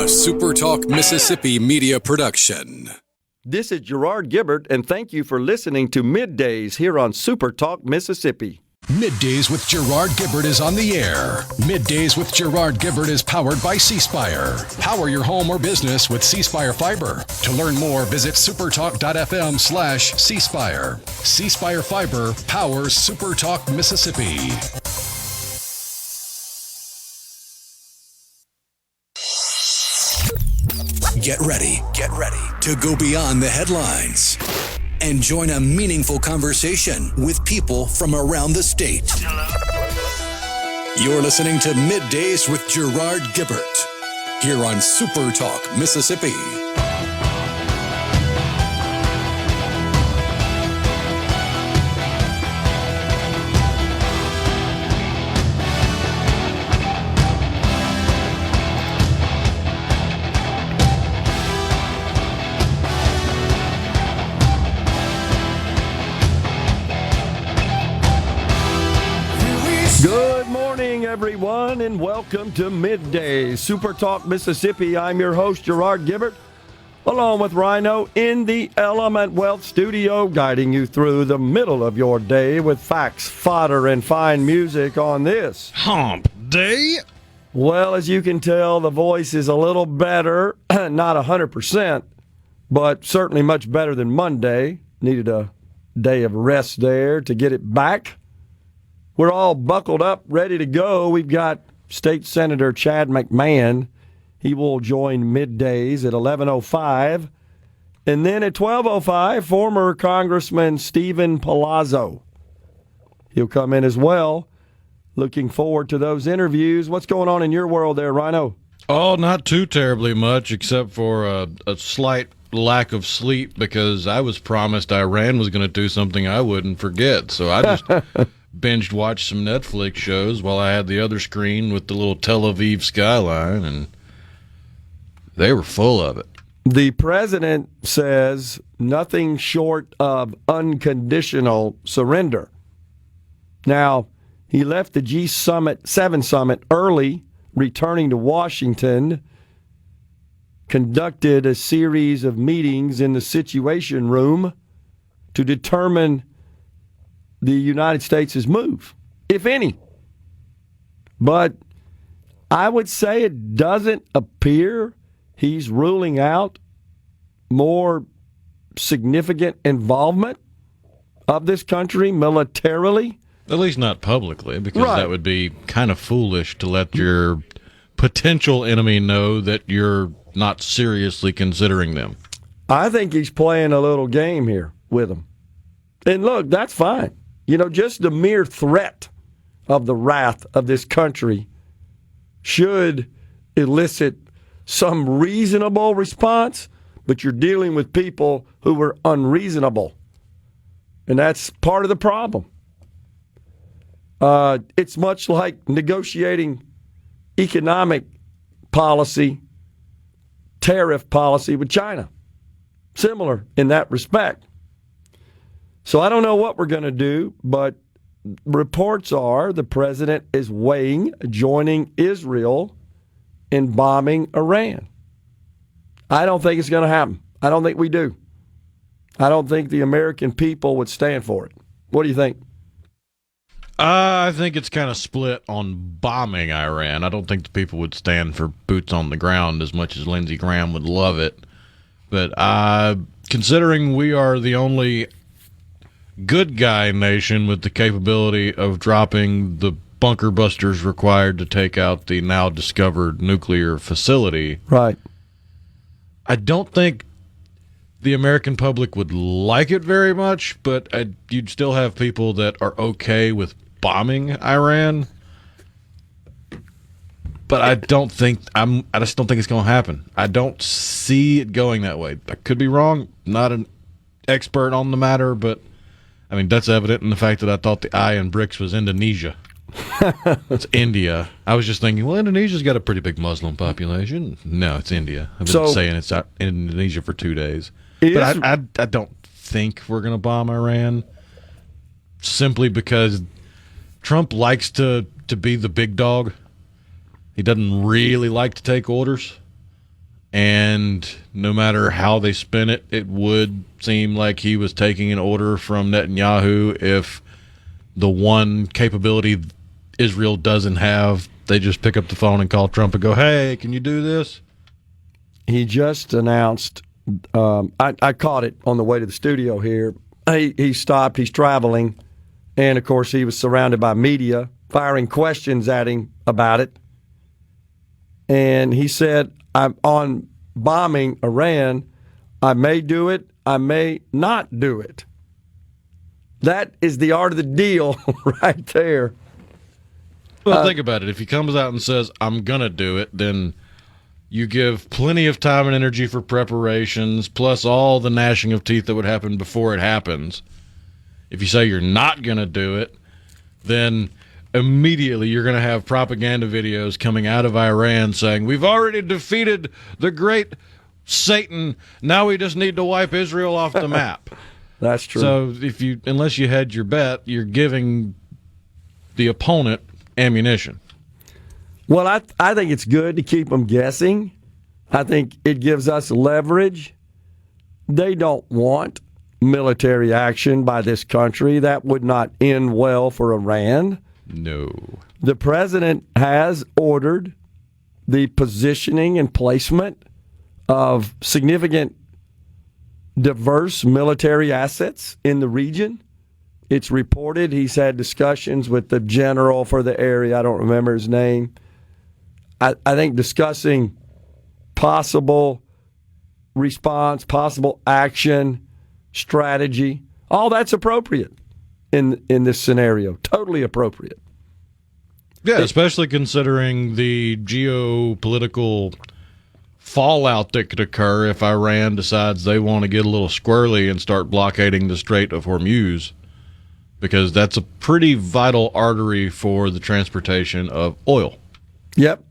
SuperTalk Mississippi media production. This is Gerard Gibert, and thank you for listening to MidDays here on SuperTalk Mississippi. MidDays with Gerard Gibert is on the air. MidDays with Gerard Gibert is powered by C-Spire. Power your home or business with C-Spire Fiber. To learn more, visit supertalk.fm/C-Spire. C-Spire Fiber powers SuperTalk Mississippi. Get ready to go beyond the headlines and join a meaningful conversation with people from around the state. You're listening to MidDays with Gerard Gibert here on SuperTalk Mississippi. Good morning, everyone, and welcome to Midday SuperTalk Mississippi. I'm your host, Gerard Gibert, along with Rhino in the Element Wealth studio, guiding you through the middle of your day with facts, fodder, and fine music on this Hump Day. Well, as you can tell, the voice is a little better, not 100%, but certainly much better than Monday. Needed a day of rest there to get it back. We're all buckled up, ready to go. We've got State Senator Chad McMahan. He will join middays at 11:05. And then at 12:05, former Congressman Steven Palazzo. He'll come in as well. Looking forward to those interviews. What's going on in your world there, Rhino? Oh, not too terribly much, except for a slight lack of sleep because I was promised Iran was going to do something I wouldn't forget. So I just binged watched some Netflix shows while I had the other screen with the little Tel Aviv skyline, and they were full of it. The president says nothing short of unconditional surrender. Now, he left the G7 summit early, returning to Washington, conducted a series of meetings in the Situation Room to determine the United States' move, if any. But I would say it doesn't appear he's ruling out more significant involvement of this country militarily. At least not publicly, because Right. that would be kind of foolish to let your potential enemy know that you're not seriously considering them. I think he's playing a little game here with them. And look, that's fine. You know, just the mere threat of the wrath of this country should elicit some reasonable response, but you're dealing with people who are unreasonable. And that's part of the problem. It's much like negotiating economic policy, tariff policy with China. Similar in that respect. So I don't know what we're going to do, but reports are the president is weighing joining Israel in bombing Iran. I don't think it's going to happen. I don't think we do. I don't think the American people would stand for it. What do you think? I think it's kind of split on bombing Iran. I don't think the people would stand for boots on the ground as much as Lindsey Graham would love it. But considering we are the only good guy nation with the capability of dropping the bunker busters required to take out the now discovered nuclear facility. Right. I don't think the American public would like it very much, but you'd still have people that are okay with bombing Iran. But I don't think I just don't think it's going to happen. I don't see it going that way. I could be wrong. Not an expert on the matter, but I mean, that's evident in the fact that I thought the I in BRICS was Indonesia. It's India. I was just thinking, well, Indonesia's got a pretty big Muslim population. No, it's India. I've been saying it's Indonesia for 2 days. But I don't think we're going to bomb Iran simply because Trump likes to be the big dog. He doesn't really like to take orders. And no matter how they spin it, it would seem like he was taking an order from Netanyahu. If the one capability Israel doesn't have, they just pick up the phone and call Trump and go, hey, can you do this? He just announced, I caught it on the way to the studio here. He stopped, he's traveling, and of course he was surrounded by media firing questions at him about it. And he said, I'm on bombing Iran. I may do it, I may not do it. That is the art of the deal right there. Well, think about it. If he comes out and says, I'm going to do it, then you give plenty of time and energy for preparations, plus all the gnashing of teeth that would happen before it happens. If you say you're not going to do it, then immediately you're going to have propaganda videos coming out of Iran saying, we've already defeated the great Satan, now we just need to wipe Israel off the map. That's true. So unless you hedge your bet, you're giving the opponent ammunition. Well, I think it's good to keep them guessing. I think it gives us leverage. They don't want military action by this country. That would not end well for Iran. No. The president has ordered the positioning and placement of significant diverse military assets in the region. It's reported he's had discussions with the general for the area. I don't remember his name. I think discussing possible response, possible action, strategy, all that's appropriate in this scenario. Totally appropriate. Yeah, especially considering the geopolitical fallout that could occur if Iran decides they want to get a little squirrely and start blockading the Strait of Hormuz, because that's a pretty vital artery for the transportation of oil. Yep.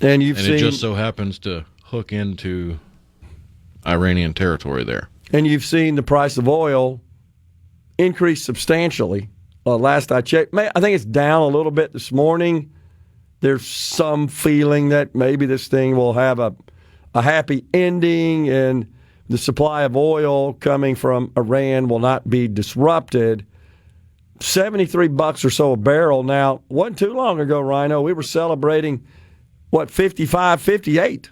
And it just so happens to hook into Iranian territory there. And you've seen the price of oil increase substantially. Last I checked, I think it's down a little bit this morning. There's some feeling that maybe this thing will have a happy ending and the supply of oil coming from Iran will not be disrupted. $73 or so a barrel. Now, wasn't too long ago, Rhino, we were celebrating, 55, 58.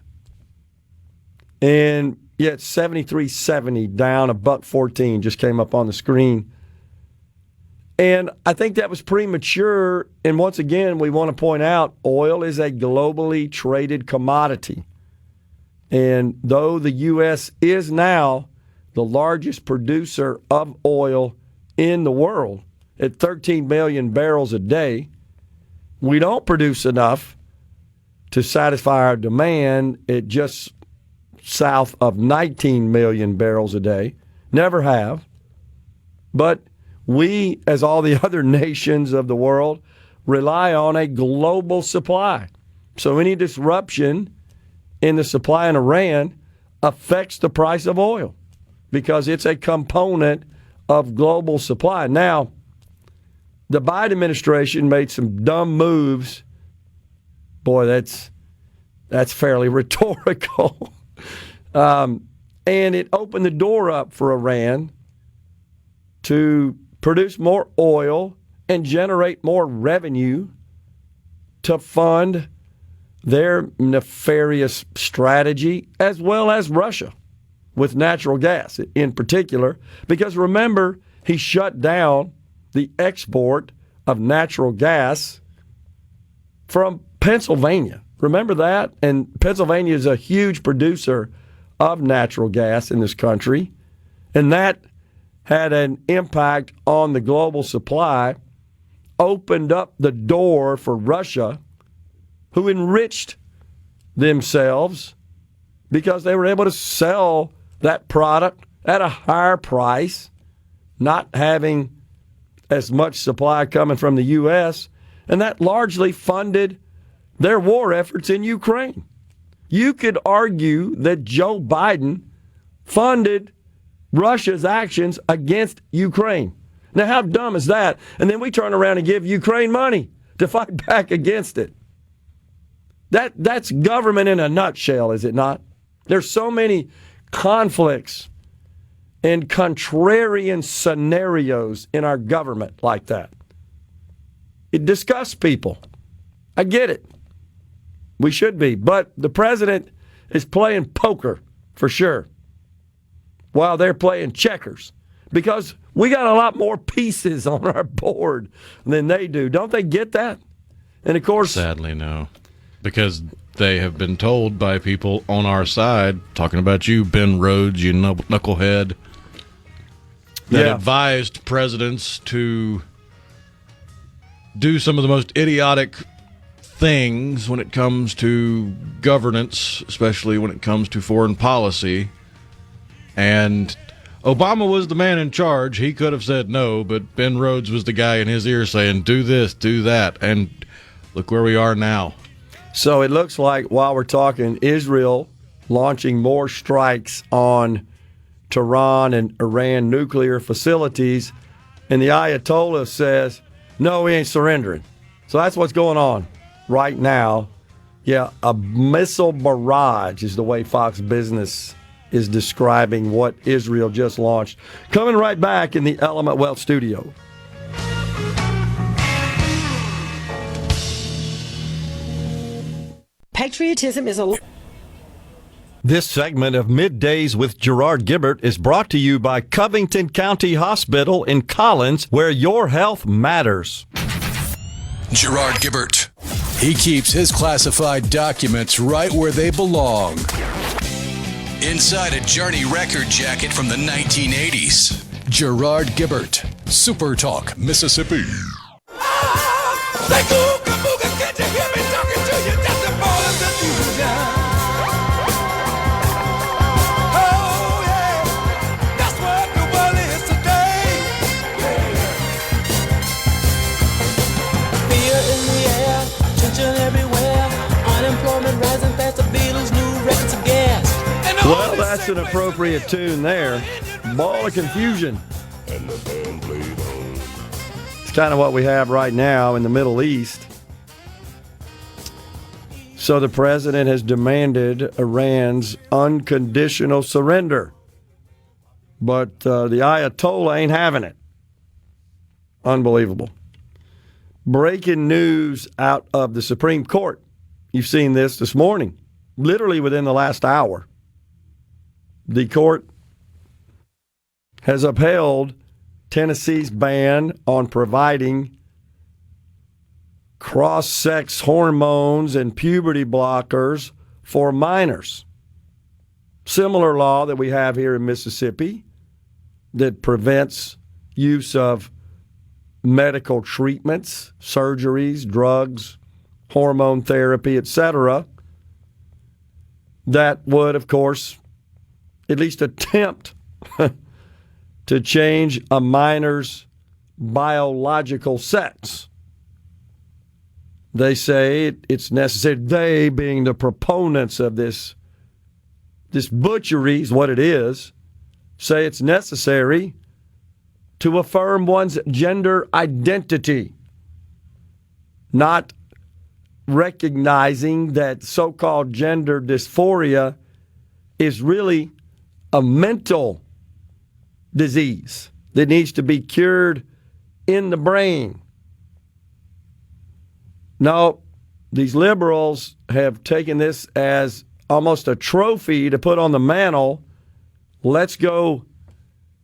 And yet $73.70 down $1.14 just came up on the screen. And I think that was premature. And once again, we want to point out oil is a globally traded commodity. And though the U.S. is now the largest producer of oil in the world at 13 million barrels a day, we don't produce enough to satisfy our demand at just south of 19 million barrels a day. Never have. But we, as all the other nations of the world, rely on a global supply. So any disruption in the supply in Iran affects the price of oil because it's a component of global supply. Now, the Biden administration made some dumb moves. Boy, that's fairly rhetorical. And it opened the door up for Iran to produce more oil and generate more revenue to fund their nefarious strategy, as well as Russia with natural gas in particular. Because remember, he shut down the export of natural gas from Pennsylvania. Remember that? And Pennsylvania is a huge producer of natural gas in this country. And that had an impact on the global supply, opened up the door for Russia, who enriched themselves because they were able to sell that product at a higher price, not having as much supply coming from the U.S., and that largely funded their war efforts in Ukraine. You could argue that Joe Biden funded Russia's actions against Ukraine. Now, how dumb is that? And then we turn around and give Ukraine money to fight back against it. That's government in a nutshell, is it not? There's so many conflicts and contrarian scenarios in our government like that. It disgusts people. I get it. We should be. But the president is playing poker for sure while they're playing checkers because we got a lot more pieces on our board than they do. Don't they get that? And, of course... Sadly, no. Because they have been told by people on our side, talking about you, Ben Rhodes, you knucklehead, that advised presidents to do some of the most idiotic things when it comes to governance, especially when it comes to foreign policy. And Obama was the man in charge. He could have said no, but Ben Rhodes was the guy in his ear saying, do this, do that. And look where we are now. So it looks like while we're talking, Israel launching more strikes on Tehran and Iran nuclear facilities, and the Ayatollah says, no, we ain't surrendering. So that's what's going on right now. Yeah, a missile barrage is the way Fox Business is describing what Israel just launched. Coming right back in the Element Wealth studio. Patriotism is a... This segment of Middays with Gerard Gibert is brought to you by Covington County Hospital in Collins, where your health matters. Gerard Gibert. He keeps his classified documents right where they belong. Inside a Journey record jacket from the 1980s. Gerard Gibert. SuperTalk, Mississippi. Well, that's an appropriate tune there. Ball of confusion. It's kind of what we have right now in the Middle East. So the president has demanded Iran's unconditional surrender. But the Ayatollah ain't having it. Unbelievable. Breaking news out of the Supreme Court. You've seen this morning, literally within the last hour. The court has upheld Tennessee's ban on providing cross-sex hormones and puberty blockers for minors. Similar law that we have here in Mississippi that prevents use of medical treatments, surgeries, drugs, hormone therapy, etc. That would, of course, at least attempt to change a minor's biological sex. They say it's necessary, they being the proponents of this butchery is what it is, say it's necessary to affirm one's gender identity, not recognizing that so-called gender dysphoria is really a mental disease that needs to be cured in the brain. No, these liberals have taken this as almost a trophy to put on the mantle. Let's go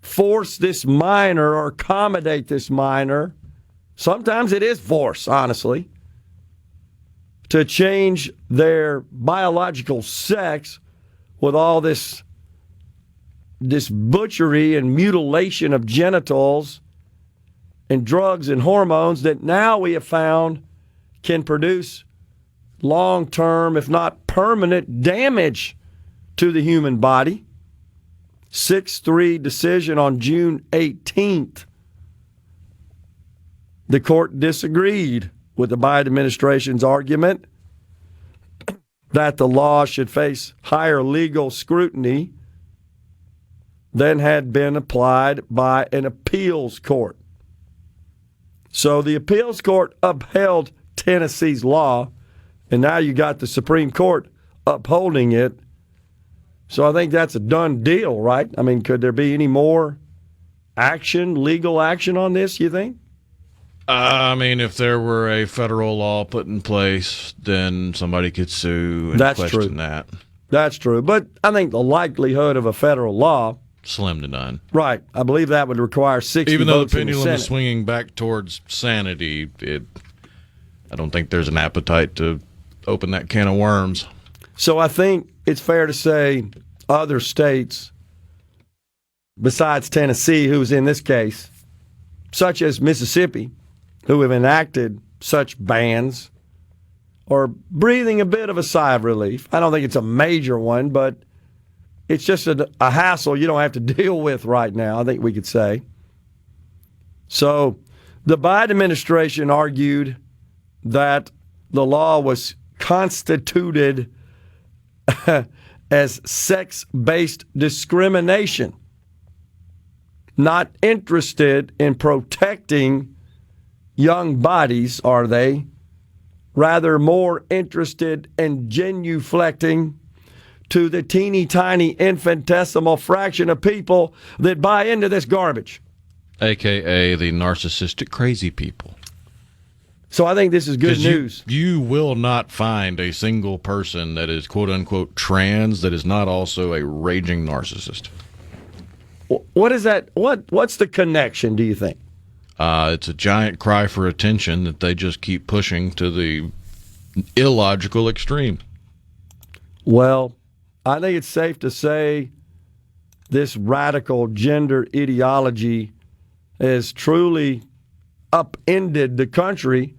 force this minor or accommodate this minor. Sometimes it is force, honestly, to change their biological sex with all this butchery and mutilation of genitals and drugs and hormones that now we have found can produce long-term, if not permanent, damage to the human body. 6-3 decision on June 18th. The court disagreed with the Biden administration's argument that the law should face higher legal scrutiny than had been applied by an appeals court. So the appeals court upheld Tennessee's law And now you got the Supreme Court upholding it. So I think that's a done deal, right? I mean, could there be any more action, legal action on this, you think? I mean, if there were a federal law put in place, then somebody could sue and question that. That's true. But I think the likelihood of a federal law, slim to none. Right. I believe that would require 60 Even though votes the in the pendulum is Senate. swinging back towards sanity, I don't think there's an appetite to open that can of worms. So I think it's fair to say other states, besides Tennessee, who's in this case, such as Mississippi, who have enacted such bans, are breathing a bit of a sigh of relief. I don't think it's a major one, but it's just a hassle you don't have to deal with right now, I think we could say. So the Biden administration argued that the law was constituted as sex-based discrimination, not interested in protecting young bodies, are they? Rather more interested in genuflecting to the teeny tiny infinitesimal fraction of people that buy into this garbage. AKA the narcissistic crazy people. So I think this is good news. You will not find a single person that is quote unquote trans that is not also a raging narcissist. What is that? What's the connection, do you think? It's a giant cry for attention that they just keep pushing to the illogical extreme. Well, I think it's safe to say this radical gender ideology has truly upended the country.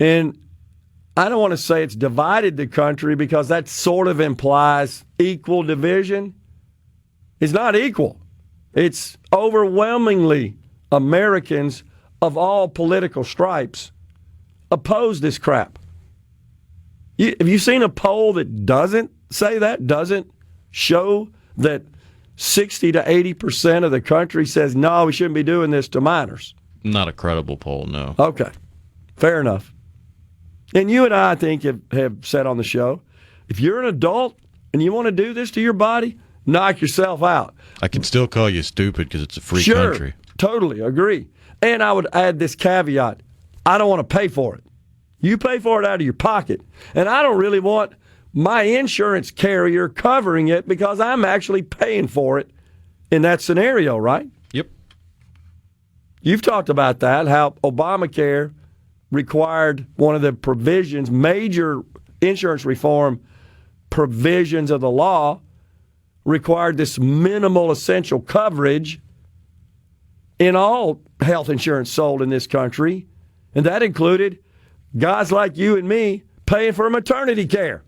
And I don't want to say it's divided the country because that sort of implies equal division. It's not equal. It's overwhelmingly Americans of all political stripes oppose this crap. Have you seen a poll that doesn't say that, doesn't show that 60 to 80% of the country says, no, we shouldn't be doing this to minors? Not a credible poll, no. Okay, fair enough. And you and I think, have said on the show, if you're an adult and you want to do this to your body, knock yourself out. I can still call you stupid because it's a free country. Sure, totally agree. And I would add this caveat, I don't want to pay for it. You pay for it out of your pocket. And I don't really want my insurance carrier covering it because I'm actually paying for it in that scenario, right? Yep. You've talked about that, how Obamacare required one of the provisions, major insurance reform provisions of the law, required this minimal essential coverage in all health insurance sold in this country. And that included guys like you and me paying for maternity care.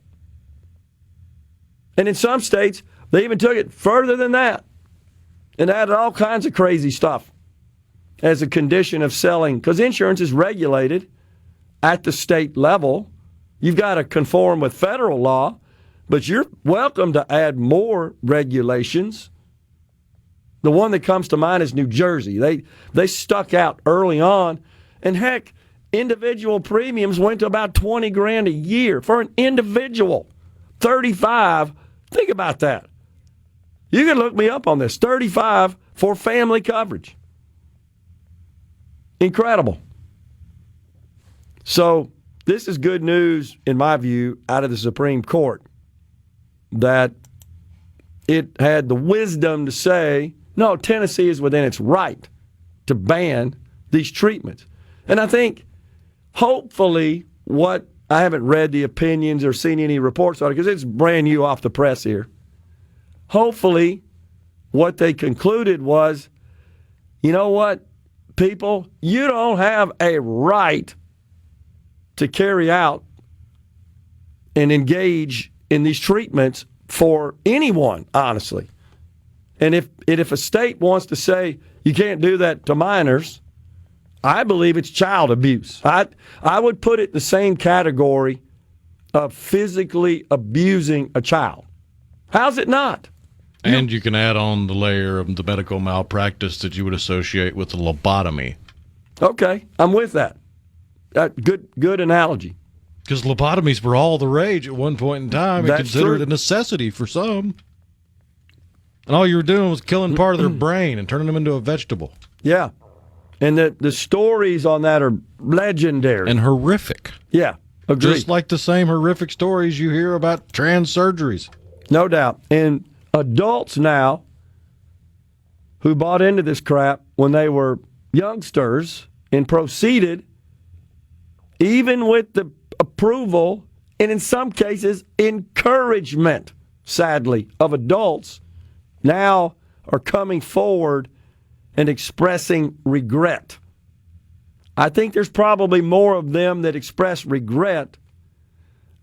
And in some states, they even took it further than that and added all kinds of crazy stuff as a condition of selling, because insurance is regulated at the state level. You've got to conform with federal law, but you're welcome to add more regulations. The one that comes to mind is New Jersey. They stuck out early on, and heck, individual premiums went to about $20,000 a year for an individual. 35, think about that. You can look me up on this. 35 for family coverage. Incredible. So this is good news, in my view, out of the Supreme Court, that it had the wisdom to say, no, Tennessee is within its right to ban these treatments. And I think, hopefully, I haven't read the opinions or seen any reports on it because it's brand new off the press here. Hopefully, what they concluded was, you know what, people, you don't have a right to carry out and engage in these treatments for anyone, honestly. And if a state wants to say you can't do that to minors, I believe it's child abuse. I would put it in the same category of physically abusing a child. How's it not? And you can add on the layer of the medical malpractice that you would associate with the lobotomy. Okay, I'm with that. Good analogy. Because lobotomies were all the rage at one point in time and That's considered true. a necessity for some. And all you were doing was killing part of their brain and turning them into a vegetable. Yeah. And the stories on that are legendary. And horrific. Yeah, agreed. Just like the same horrific stories you hear about trans surgeries. No doubt. And adults now who bought into this crap when they were youngsters and proceeded, even with the approval and in some cases encouragement, sadly, of adults, now are coming forward and expressing regret. I think there's probably more of them that express regret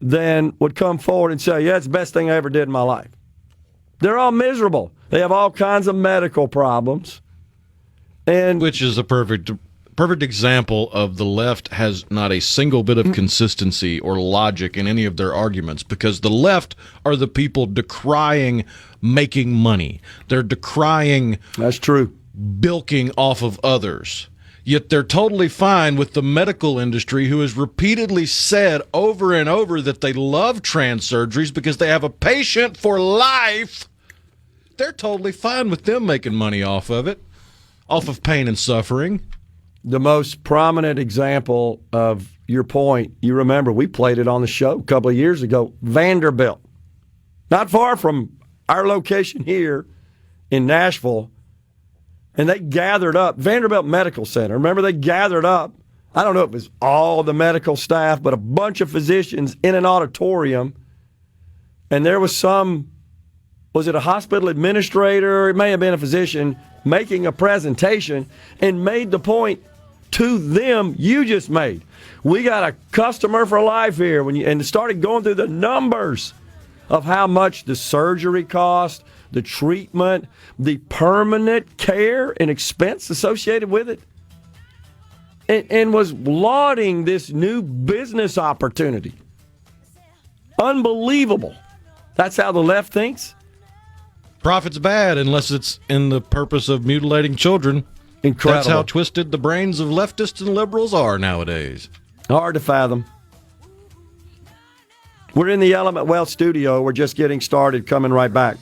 than would come forward and say, yeah, it's the best thing I ever did in my life. They're all miserable. They have all kinds of medical problems. And Which is a perfect example of the left has not a single bit of consistency or logic in any of their arguments, because the left are the people decrying making money. They're decrying that's true. bilking off of others. Yet they're totally fine with the medical industry, who has repeatedly said over and over that they love trans surgeries because they have a patient for life. They're totally fine with them making money off of it, off of pain and suffering. The most prominent example of your point, you remember, we played it on the show a couple of years ago, Vanderbilt. Not far from our location here in Nashville. And they gathered up, Vanderbilt Medical Center. Remember, they gathered up, I don't know if it was all the medical staff, but a bunch of physicians in an auditorium. And there was was it a hospital administrator? It may have been a physician making a presentation and made the point to them you just made. We got a customer for life here. And started going through the numbers of how much the surgery cost, the treatment, the permanent care and expense associated with it, and was lauding this new business opportunity. Unbelievable. That's how the left thinks? Profit's bad unless it's in the purpose of mutilating children. Incredible. That's how twisted the brains of leftists and liberals are nowadays. Hard to fathom. We're in the Element Wealth studio. We're just getting started. Coming right back.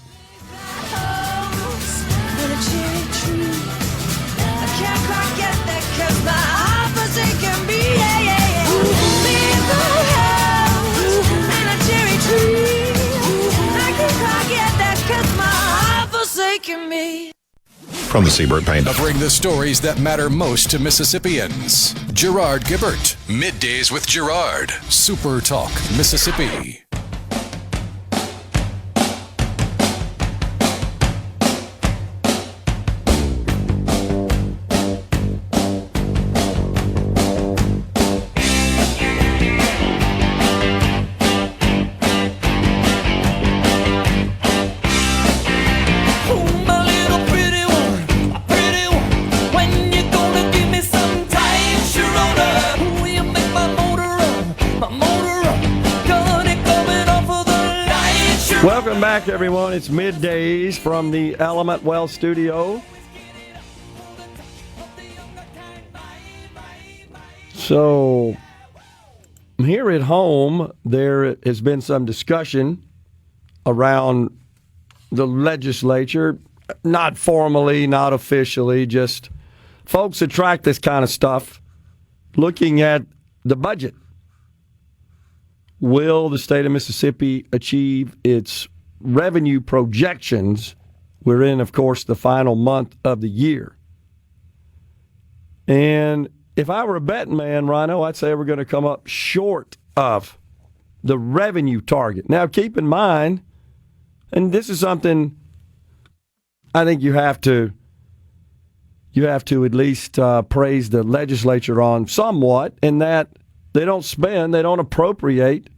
From the Seabird Paint. Covering the stories that matter most to Mississippians. Gerard Gibert. Middays with Gerard. SuperTalk, Mississippi. Welcome back, everyone. It's Middays from the Element Wealth studio. So, here at home, there has been some discussion around the legislature, not formally, not officially, just folks that track this kind of stuff, looking at the budget. Will the state of Mississippi achieve its revenue projections? We're in, of course, the final month of the year. And if I were a betting man, Rhino, I'd say we're going to come up short of the revenue target. Now, keep in mind, and this is something I think you have to at least praise the legislature on somewhat, in that they don't appropriate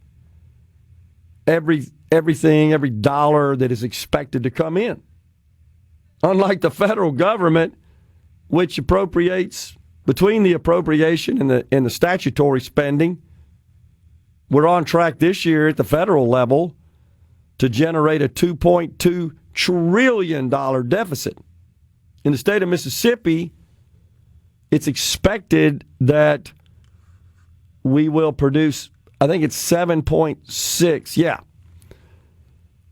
everything, every dollar that is expected to come in. Unlike the federal government, which appropriates between the appropriation and the statutory spending, we're on track this year at the federal level to generate a $2.2 trillion deficit. In the state of Mississippi, it's expected that we will produce I think it's 7.6. Yeah.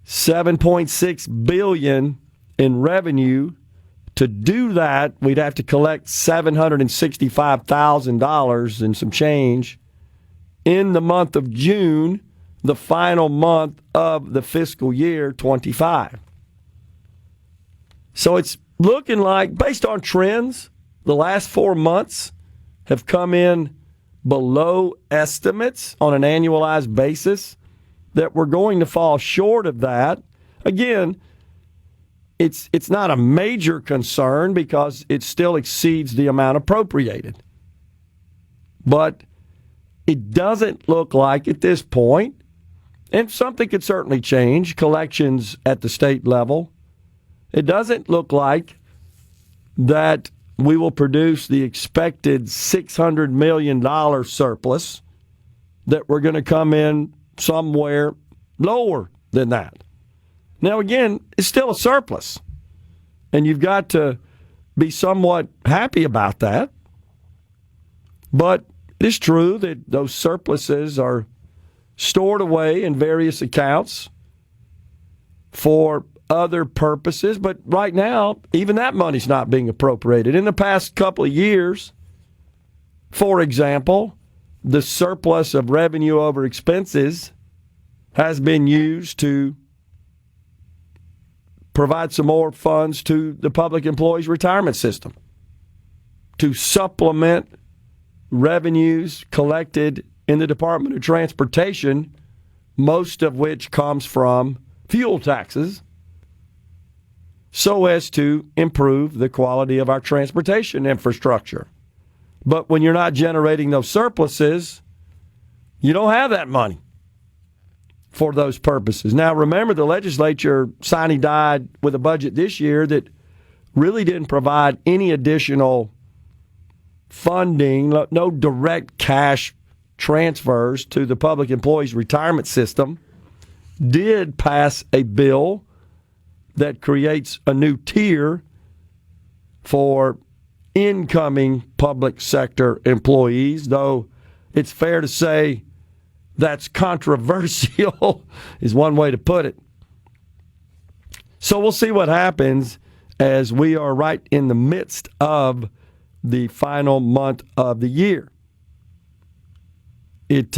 7.6 billion in revenue. To do that, we'd have to collect $765,000 and some change in the month of June, the final month of the fiscal year 25. So it's looking like, based on trends, the last 4 months have come in below estimates on an annualized basis, that we're going to fall short of that. Again, it's not a major concern because it still exceeds the amount appropriated. But it doesn't look like at this point, and something could certainly change, collections at the state level, it doesn't look like that we will produce the expected $600 million surplus, that we're going to come in somewhere lower than that. Now, again, it's still a surplus, and you've got to be somewhat happy about that. But it's true that those surpluses are stored away in various accounts for other purposes. But right now, even that money's not being appropriated. In the past couple of years, for example, the surplus of revenue over expenses has been used to provide some more funds to the public employees retirement system, to supplement revenues collected in the Department of Transportation, most of which comes from fuel taxes, so as to improve the quality of our transportation infrastructure. But when you're not generating those surpluses, you don't have that money for those purposes. Now, remember, the legislature sine-died with a budget this year that really didn't provide any additional funding, no direct cash transfers to the public employees retirement system, did pass a bill that creates a new tier for incoming public sector employees, though it's fair to say that's controversial, is one way to put it. So we'll see what happens as we are right in the midst of the final month of the year. It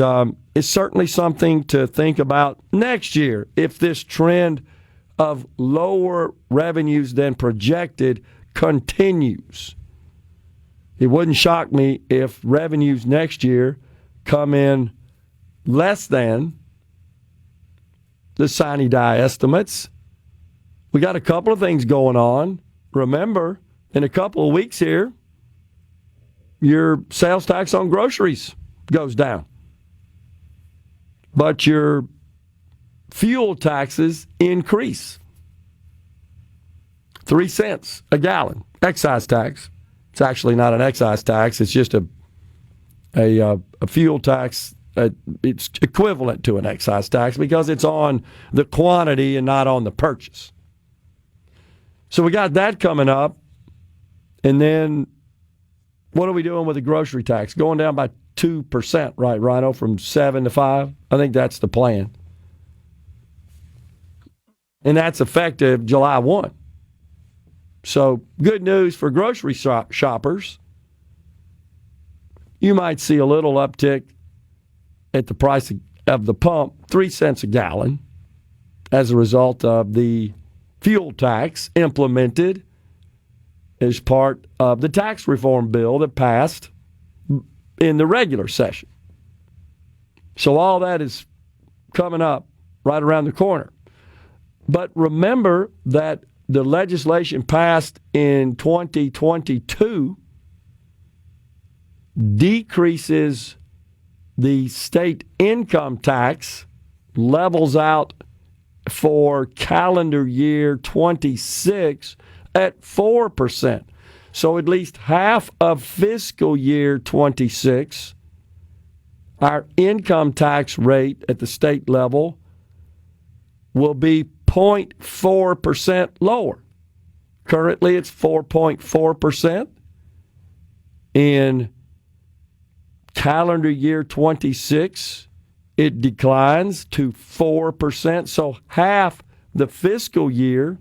is certainly something to think about next year if this trend of lower revenues than projected continues. It wouldn't shock me if revenues next year come in less than the sine-die estimates. We got a couple of things going on. Remember, in a couple of weeks here, your sales tax on groceries goes down. But your fuel taxes increase. 3 cents a gallon. Excise tax. It's actually not an excise tax. It's just a fuel tax. It's equivalent to an excise tax because it's on the quantity and not on the purchase. So we got that coming up. And then what are we doing with the grocery tax? Going down by 2%, right, Rhino, from 7 to 5? I think that's the plan. And that's effective July 1. So good news for grocery shoppers. You might see a little uptick at the price of the pump, 3 cents a gallon, as a result of the fuel tax implemented as part of the tax reform bill that passed in the regular session. So all that is coming up right around the corner. But remember that the legislation passed in 2022 decreases the state income tax, levels out for calendar year 26 at 4%. So at least half of fiscal year 26, our income tax rate at the state level will be 0.4% lower. Currently, it's 4.4%. In calendar year 26, it declines to 4%. So half the fiscal year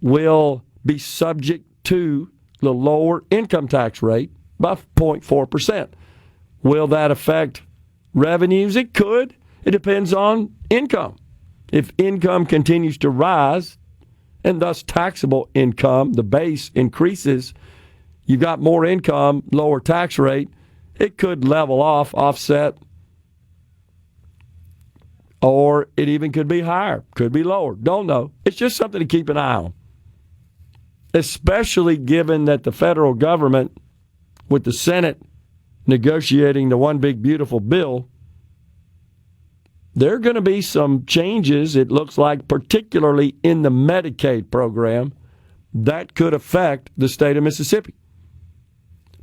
will be subject to the lower income tax rate by 0.4%. Will that affect revenues? It could. It depends on income. If income continues to rise, and thus taxable income, the base increases, you've got more income, lower tax rate, it could level off, offset, or it even could be higher, could be lower. Don't know. It's just something to keep an eye on, especially given that the federal government, with the Senate negotiating the one big beautiful bill, there are going to be some changes, it looks like, particularly in the Medicaid program, that could affect the state of Mississippi.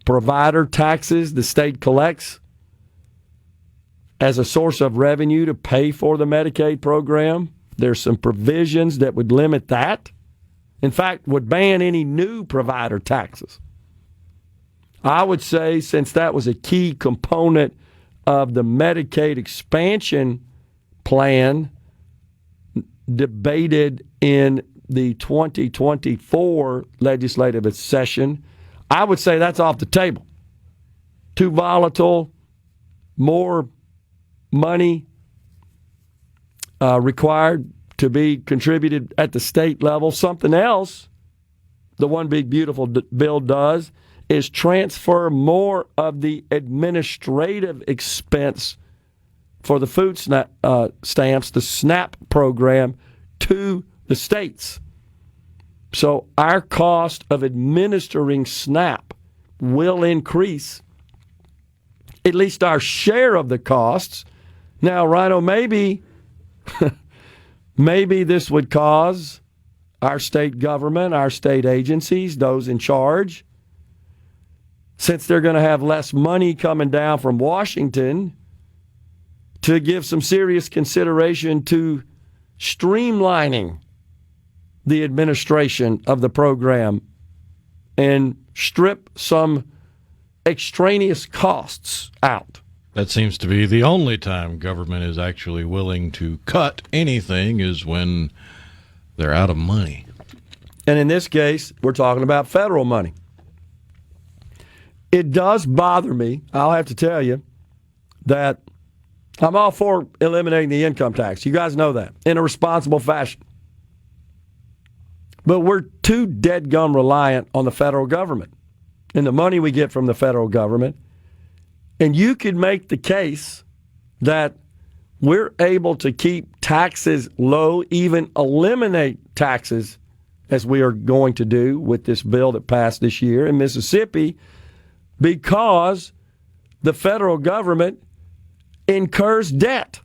Provider taxes the state collects as a source of revenue to pay for the Medicaid program. There's some provisions that would limit that. In fact, would ban any new provider taxes. I would say, since that was a key component of the Medicaid expansion plan debated in the 2024 legislative session, I would say that's off the table. Too volatile, more money required to be contributed at the state level. Something else the one big beautiful bill does is transfer more of the administrative expense for the food stamps, the SNAP program, to the states. So our cost of administering SNAP will increase, at least our share of the costs. Now, Rhino, maybe this would cause our state government, our state agencies, those in charge, since they're going to have less money coming down from Washington, to give some serious consideration to streamlining the administration of the program and strip some extraneous costs out. That seems to be the only time government is actually willing to cut anything, is when they're out of money. And in this case, we're talking about federal money. It does bother me, I'll have to tell you, that I'm all for eliminating the income tax. You guys know that, in a responsible fashion. But we're too dead-gum reliant on the federal government and the money we get from the federal government. And you could make the case that we're able to keep taxes low, even eliminate taxes, as we are going to do with this bill that passed this year in Mississippi, because the federal government incurs debt.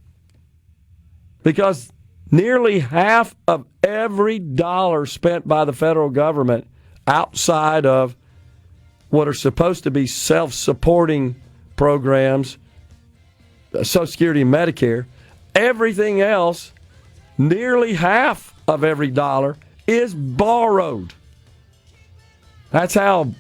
Because nearly half of every dollar spent by the federal government outside of what are supposed to be self-supporting programs, Social Security and Medicare, everything else, nearly half of every dollar is borrowed. That's how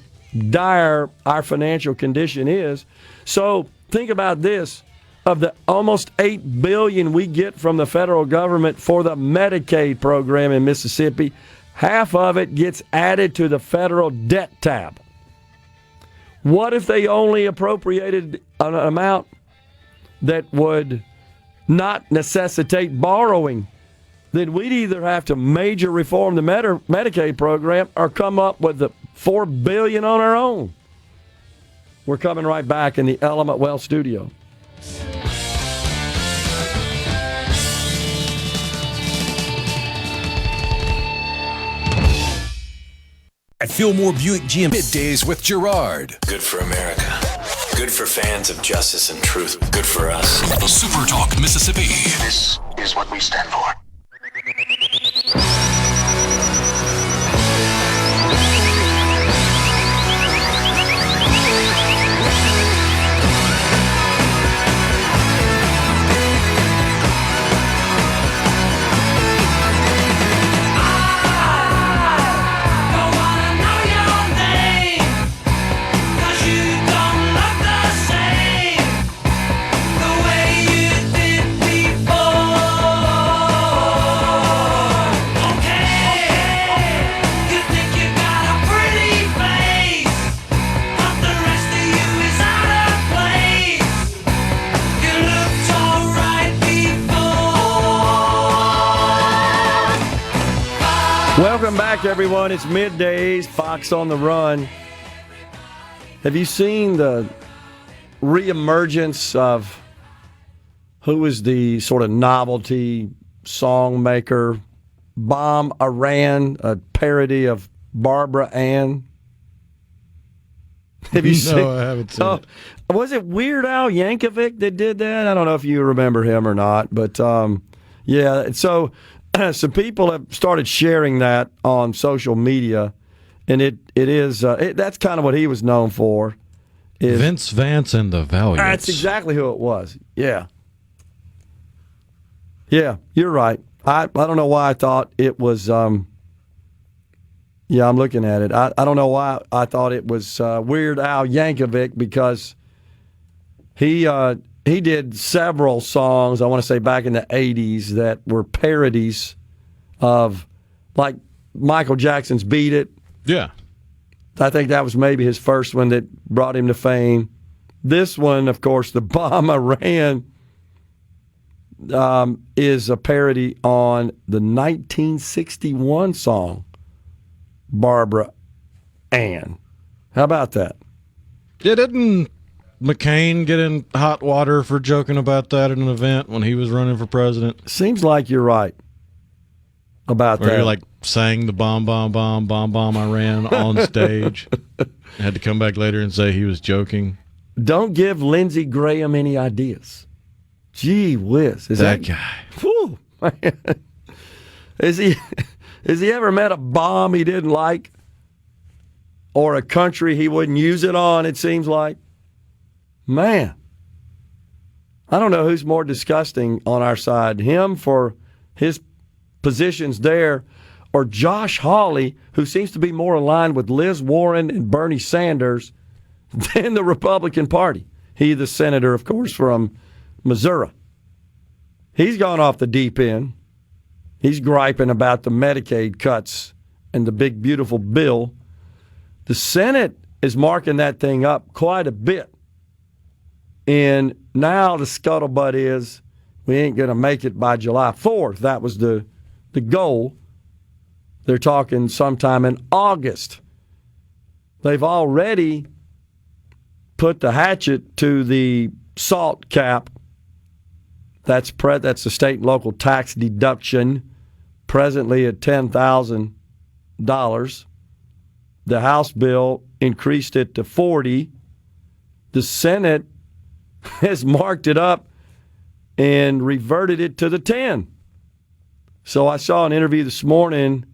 dire our financial condition is. So think about this. Of the almost $8 billion we get from the federal government for the Medicaid program in Mississippi, half of it gets added to the federal debt tab. What if they only appropriated an amount that would not necessitate borrowing? Then we'd either have to major reform the Medicaid program or come up with the $4 billion on our own. We're coming right back in the Element Wealth studio. At Fillmore Buick GM Middays with Gerard. Good for America. Good for fans of justice and truth. Good for us. SuperTalk Mississippi. This is what we stand for. The way Welcome back, everyone. It's Middays, Fox on the Run. Have you seen the reemergence of who is the sort of novelty song maker? Bomb Iran, a parody of Barbara Ann. Have you seen? No, I haven't seen it. Was it Weird Al Yankovic that did that? I don't know if you remember him or not, but yeah. So some people have started sharing that on social media, and that's kind of what he was known for. Vince Vance and the Valiants. That's exactly who it was. Yeah. Yeah, you're right. I don't know why I thought it was. Yeah, I'm looking at it. I don't know why I thought it was Weird Al Yankovic, because he did several songs, I want to say back in the 80s, that were parodies of, like, Michael Jackson's Beat It. Yeah. I think that was maybe his first one that brought him to fame. This one, of course, the Bomb Iran, is a parody on the 1961 song Barbara Ann. How about that? Yeah, didn't McCain get in hot water for joking about that at an event when he was running for president? Seems like you're right about Where that. he like sang the bomb Iran on stage. Had to come back later and say he was joking. Don't give Lindsey Graham any ideas. Gee whiz. Is that guy. Whew, man. Has he ever met a bomb he didn't like? Or a country he wouldn't use it on, it seems like? Man. I don't know who's more disgusting on our side. Him for his positions there, or Josh Hawley, who seems to be more aligned with Liz Warren and Bernie Sanders than the Republican Party. He, the senator, of course, from Missouri. He's gone off the deep end. He's griping about the Medicaid cuts and the big, beautiful bill. The Senate is marking that thing up quite a bit. And now the scuttlebutt is we ain't going to make it by July 4th. That was the goal. They're talking sometime in August. They've already put the hatchet to the SALT cap. That's the state and local tax deduction, presently at $10,000. The House bill increased it to $40,000. The Senate has marked it up and reverted it to the $10,000. So I saw an interview this morning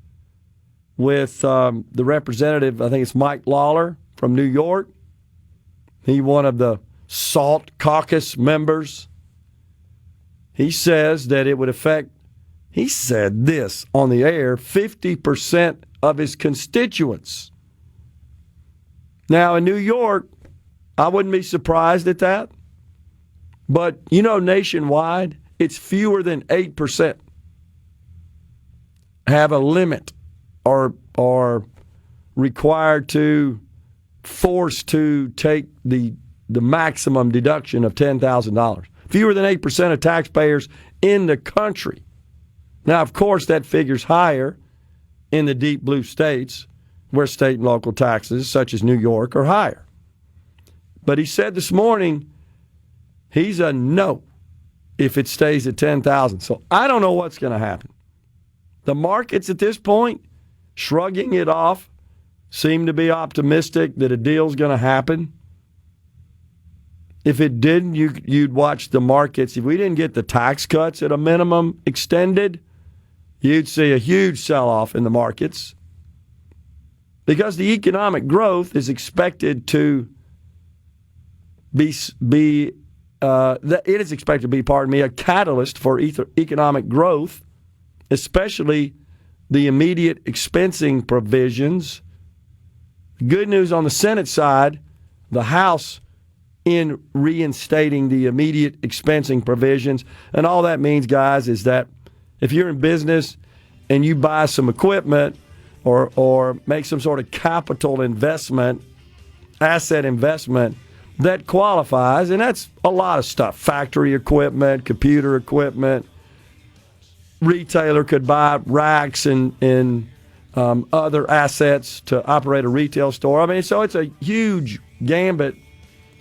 with the representative, I think it's Mike Lawler from New York. He one of the SALT caucus members. He says that it would affect, he said this on the air, 50% of his constituents. Now, in New York, I wouldn't be surprised at that. But, nationwide, it's fewer than 8% have a limit or are required to, forced to take the maximum deduction of $10,000. Fewer than 8% of taxpayers in the country. Now, of course, that figure's higher in the deep blue states where state and local taxes, such as New York, are higher. But he said this morning he's a no if it stays at $10,000. So I don't know what's going to happen. The markets at this point, shrugging it off, seem to be optimistic that a deal's going to happen. If it didn't, you'd watch the markets. If we didn't get the tax cuts at a minimum extended, you'd see a huge sell-off in the markets because the economic growth is expected to it is expected to be, a catalyst for economic growth, especially the immediate expensing provisions. Good news on the Senate side, the House in reinstating the immediate expensing provisions. And all that means, guys, is that if you're in business and you buy some equipment or make some sort of capital investment, asset investment, that qualifies, and that's a lot of stuff. Factory equipment, computer equipment. Retailer could buy racks and other assets to operate a retail store. I mean, so it's a huge gambit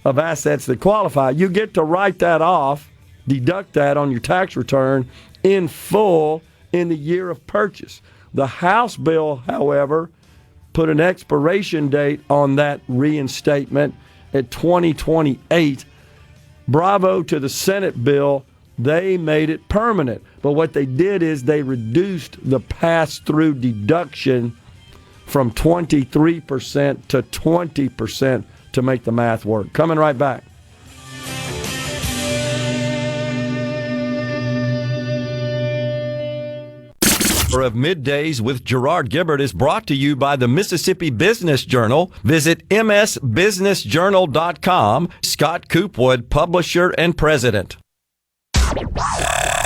of assets that qualify. You get to write that off, deduct that on your tax return in full in the year of purchase. The House bill, however, put an expiration date on that reinstatement at 2028. Bravo to the Senate bill. They made it permanent. But what they did is they reduced the pass-through deduction from 23% to 20% to make the math work. Coming right back. Of Middays with Gerard Gibert is brought to you by the Mississippi Business Journal. Visit msbusinessjournal.com. Scott Coopwood, publisher and president.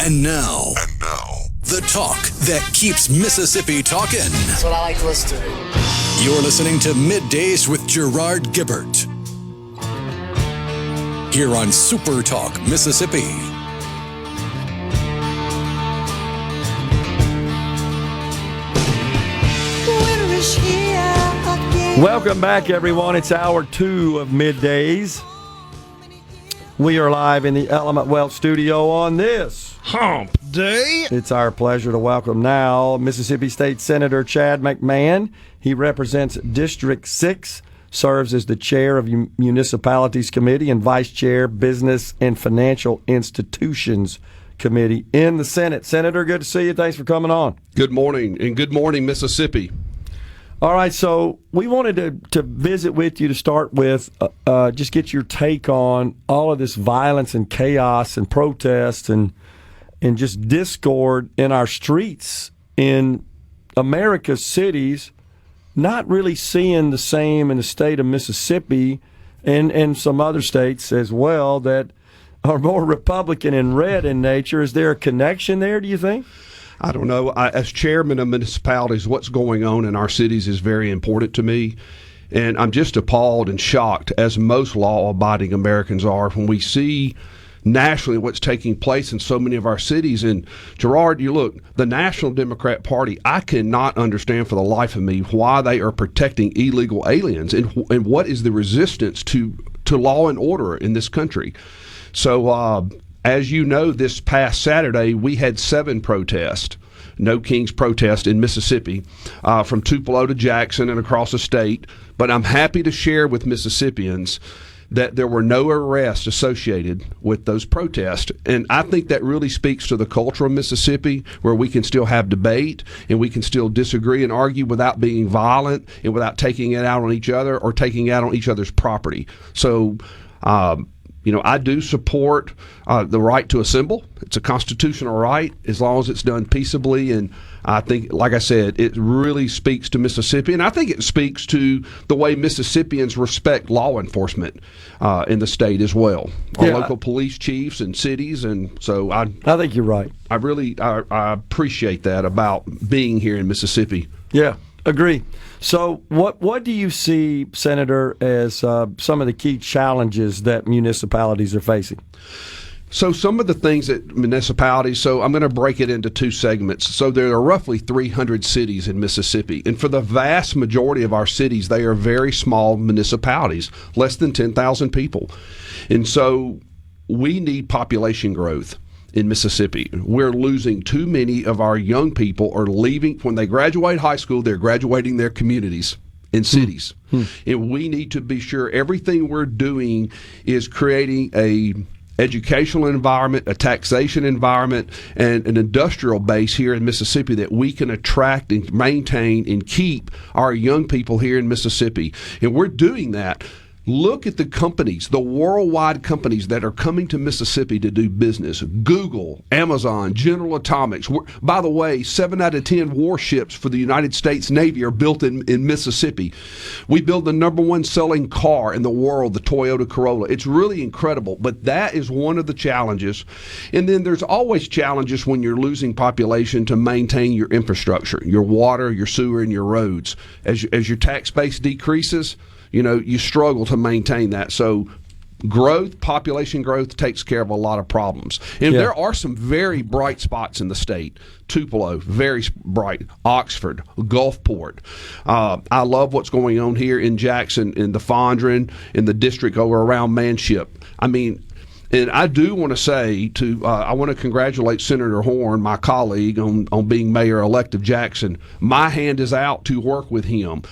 And now, the talk that keeps Mississippi talking. That's what I like to listen to. You're listening to Middays with Gerard Gibert. Here on SuperTalk, Mississippi. Welcome back, everyone. It's hour 2 of Middays. We are live in the Element Wealth studio on this Hump Day. It's our pleasure to welcome now Mississippi State Senator Chad McMahan. He represents District 6, serves as the chair of Municipalities Cmte and vice chair Business and Financial Institutions Committee in the Senate. Senator, good to see you. Thanks for coming on. Good morning, and good morning, Mississippi. All right, so we wanted to visit with you to start with, just get your take on all of this violence and chaos and protest and just discord in our streets in America's cities, not really seeing the same in the state of Mississippi and some other states as well that are more Republican and red in nature. Is there a connection there, do you think? I don't know. As chairman of municipalities, what's going on in our cities is very important to me. And I'm just appalled and shocked, as most law-abiding Americans are, when we see nationally what's taking place in so many of our cities. And Gerard, you look, the National Democrat Party, I cannot understand for the life of me why they are protecting illegal aliens and what is the resistance to law and order in this country. So, as you know, this past Saturday, we had 7 protests, No Kings protest in Mississippi, from Tupelo to Jackson and across the state. But I'm happy to share with Mississippians that there were no arrests associated with those protests. And I think that really speaks to the culture of Mississippi, where we can still have debate and we can still disagree and argue without being violent and without taking it out on each other or taking it out on each other's property. So, I do support the right to assemble. It's a constitutional right as long as it's done peaceably. And I think, like I said, it really speaks to Mississippi. And I think it speaks to the way Mississippians respect law enforcement in the state as well. Our local police chiefs and cities. And so I think you're right. I really I appreciate that about being here in Mississippi. Yeah. Agree. So what do you see, Senator, as some of the key challenges that municipalities are facing? So some of the things that municipalities, so I'm going to break it into 2 segments. So there are roughly 300 cities in Mississippi. And for the vast majority of our cities, they are very small municipalities, less than 10,000 people. And so we need population growth in Mississippi. We're losing too many of our young people are leaving. When they graduate high school, they're graduating their communities in cities. And we need to be sure everything we're doing is creating a educational environment, a taxation environment, and an industrial base here in Mississippi that we can attract and maintain and keep our young people here in Mississippi. And we're doing that. Look at the companies, the worldwide companies that are coming to Mississippi to do business. Google, Amazon, General Atomics. By the way, 7 out of 10 warships for the United States Navy are built in Mississippi. We build the number 1 selling car in the world, the Toyota Corolla. It's really incredible, but that is one of the challenges. And then there's always challenges when you're losing population to maintain your infrastructure, your water, your sewer, and your roads. As your tax base decreases, you struggle to maintain that. So population growth takes care of a lot of problems. And there are some very bright spots in the state. Tupelo, very bright. Oxford, Gulfport. I love what's going on here in Jackson, in the Fondren, in the district over around Manship. I mean, and I do want to say I want to congratulate Senator Horn, my colleague, on being mayor-elect of Jackson. My hand is out to work with him.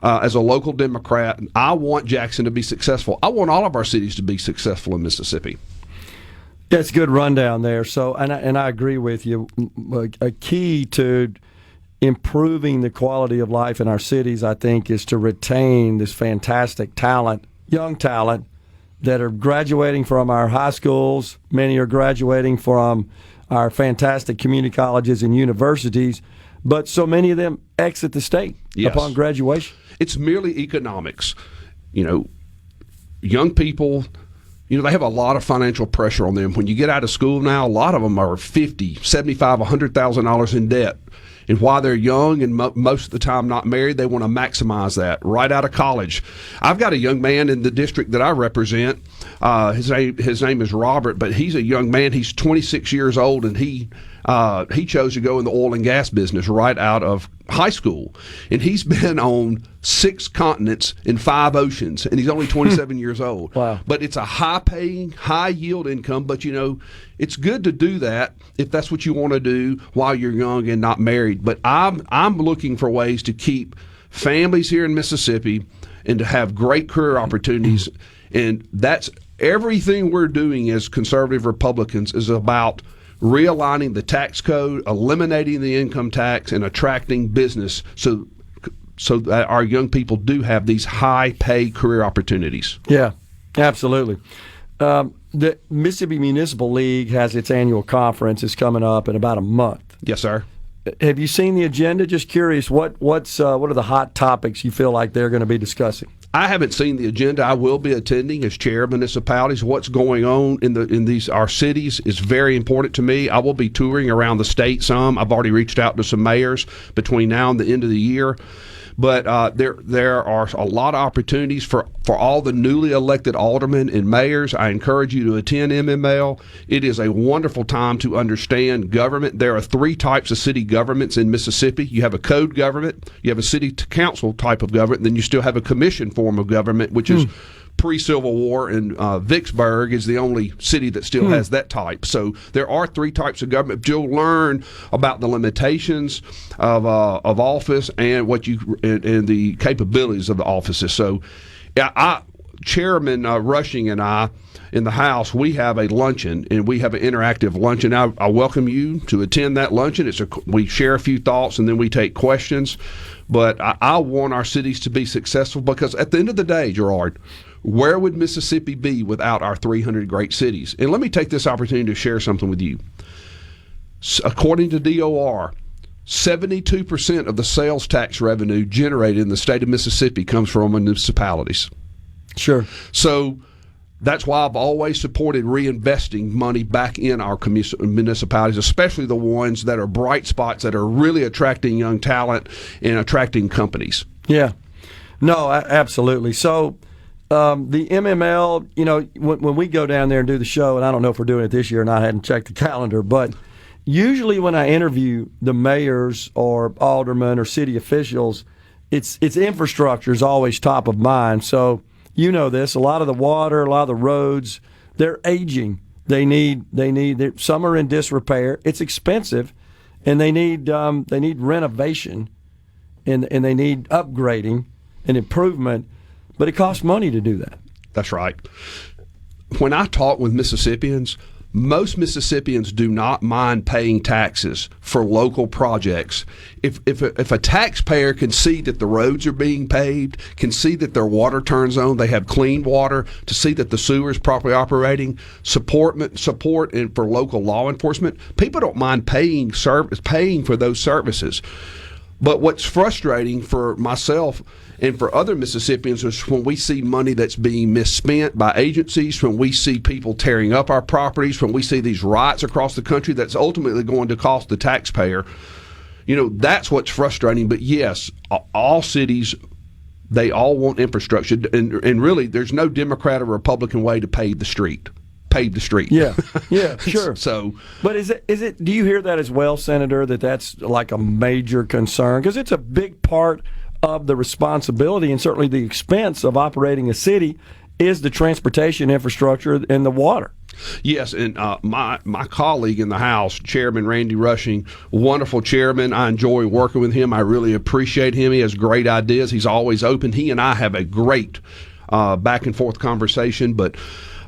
As a local Democrat, I want Jackson to be successful. I want all of our cities to be successful in Mississippi. That's a good rundown there. So, and I agree with you. A key to improving the quality of life in our cities, I think, is to retain this fantastic talent, young talent, that are graduating from our high schools. Many are graduating from our fantastic community colleges and universities, but so many of them exit the state upon graduation. It's merely economics. Young people, they have a lot of financial pressure on them. When you get out of school now, a lot of them are $50,000, $75,000, $100,000 in debt. And while they're young and most of the time not married, they want to maximize that right out of college. I've got a young man in the district that I represent. His name is Robert, but he's a young man. He's 26 years old, and he chose to go in the oil and gas business right out of high school. And he's been on 6 continents in 5 oceans, and he's only 27 years old. Wow. But it's a high-paying, high-yield income. But, it's good to do that if that's what you want to do while you're young and not married. But I'm looking for ways to keep families here in Mississippi and to have great career opportunities. And that's everything we're doing as conservative Republicans is about realigning the tax code, eliminating the income tax, and attracting business so that our young people do have these high-pay career opportunities. Yeah, absolutely. The Mississippi Municipal League has its annual conference. It's coming up in about a month. Yes, sir. Have you seen the agenda? Just curious, what are the hot topics you feel like they're going to be discussing? I haven't seen the agenda. I will be attending as chair of municipalities. What's going on in these our cities is very important to me. I will be touring around the state some. I've already reached out to some mayors between now and the end of the year. But there are a lot of opportunities for all the newly elected aldermen and mayors. I encourage you to attend MML. It is a wonderful time to understand government. There are 3 types of city governments in Mississippi. You have a code government, you have a city council type of government, then you still have a commission form of government, which is pre-Civil War, and Vicksburg is the only city that still has that type. So there are 3 types of government. But you'll learn about the limitations of office and and the capabilities of the offices. So, Chairman Rushing and I in the House, we have a luncheon, and we have an interactive luncheon. I welcome you to attend that luncheon. We share a few thoughts, and then we take questions. But I want our cities to be successful because at the end of the day, Gerard, where would Mississippi be without our 300 great cities? And let me take this opportunity to share something with you. According to DOR, 72% of the sales tax revenue generated in the state of Mississippi comes from municipalities. Sure. So that's why I've always supported reinvesting money back in our municipalities, especially the ones that are bright spots that are really attracting young talent and attracting companies. Yeah. No, absolutely. So the MML, when we go down there and do the show, and I don't know if we're doing it this year or not, I hadn't checked the calendar, but usually when I interview the mayors or aldermen or city officials, it's infrastructure is always top of mind. So this, a lot of the water, a lot of the roads, they're aging. They need some are in disrepair. It's expensive, and they need renovation, and they need upgrading and improvement. But it costs money to do that. That's right. When I talk with Mississippians, most Mississippians do not mind paying taxes for local projects. If a taxpayer can see that the roads are being paved, can see that their water turns on, they have clean water, to see that the sewer is properly operating, support and for local law enforcement, people don't mind paying for those services. But what's frustrating for myself and for other Mississippians is when we see money that's being misspent by agencies, when we see people tearing up our properties, when we see these riots across the country that's ultimately going to cost the taxpayer. That's what's frustrating. But yes, all cities They all want infrastructure, and really, there's no Democrat or Republican way to pave the street. Yeah, sure. So, but is it? Do you hear that as well, Senator? That's like a major concern because it's a big part of the responsibility and certainly the expense of operating a city is the transportation infrastructure and the water. Yes, and my colleague in the House, Chairman Randy Rushing, wonderful chairman. I enjoy working with him. I really appreciate him. He has great ideas. He's always open. He and I have a great back and forth conversation. But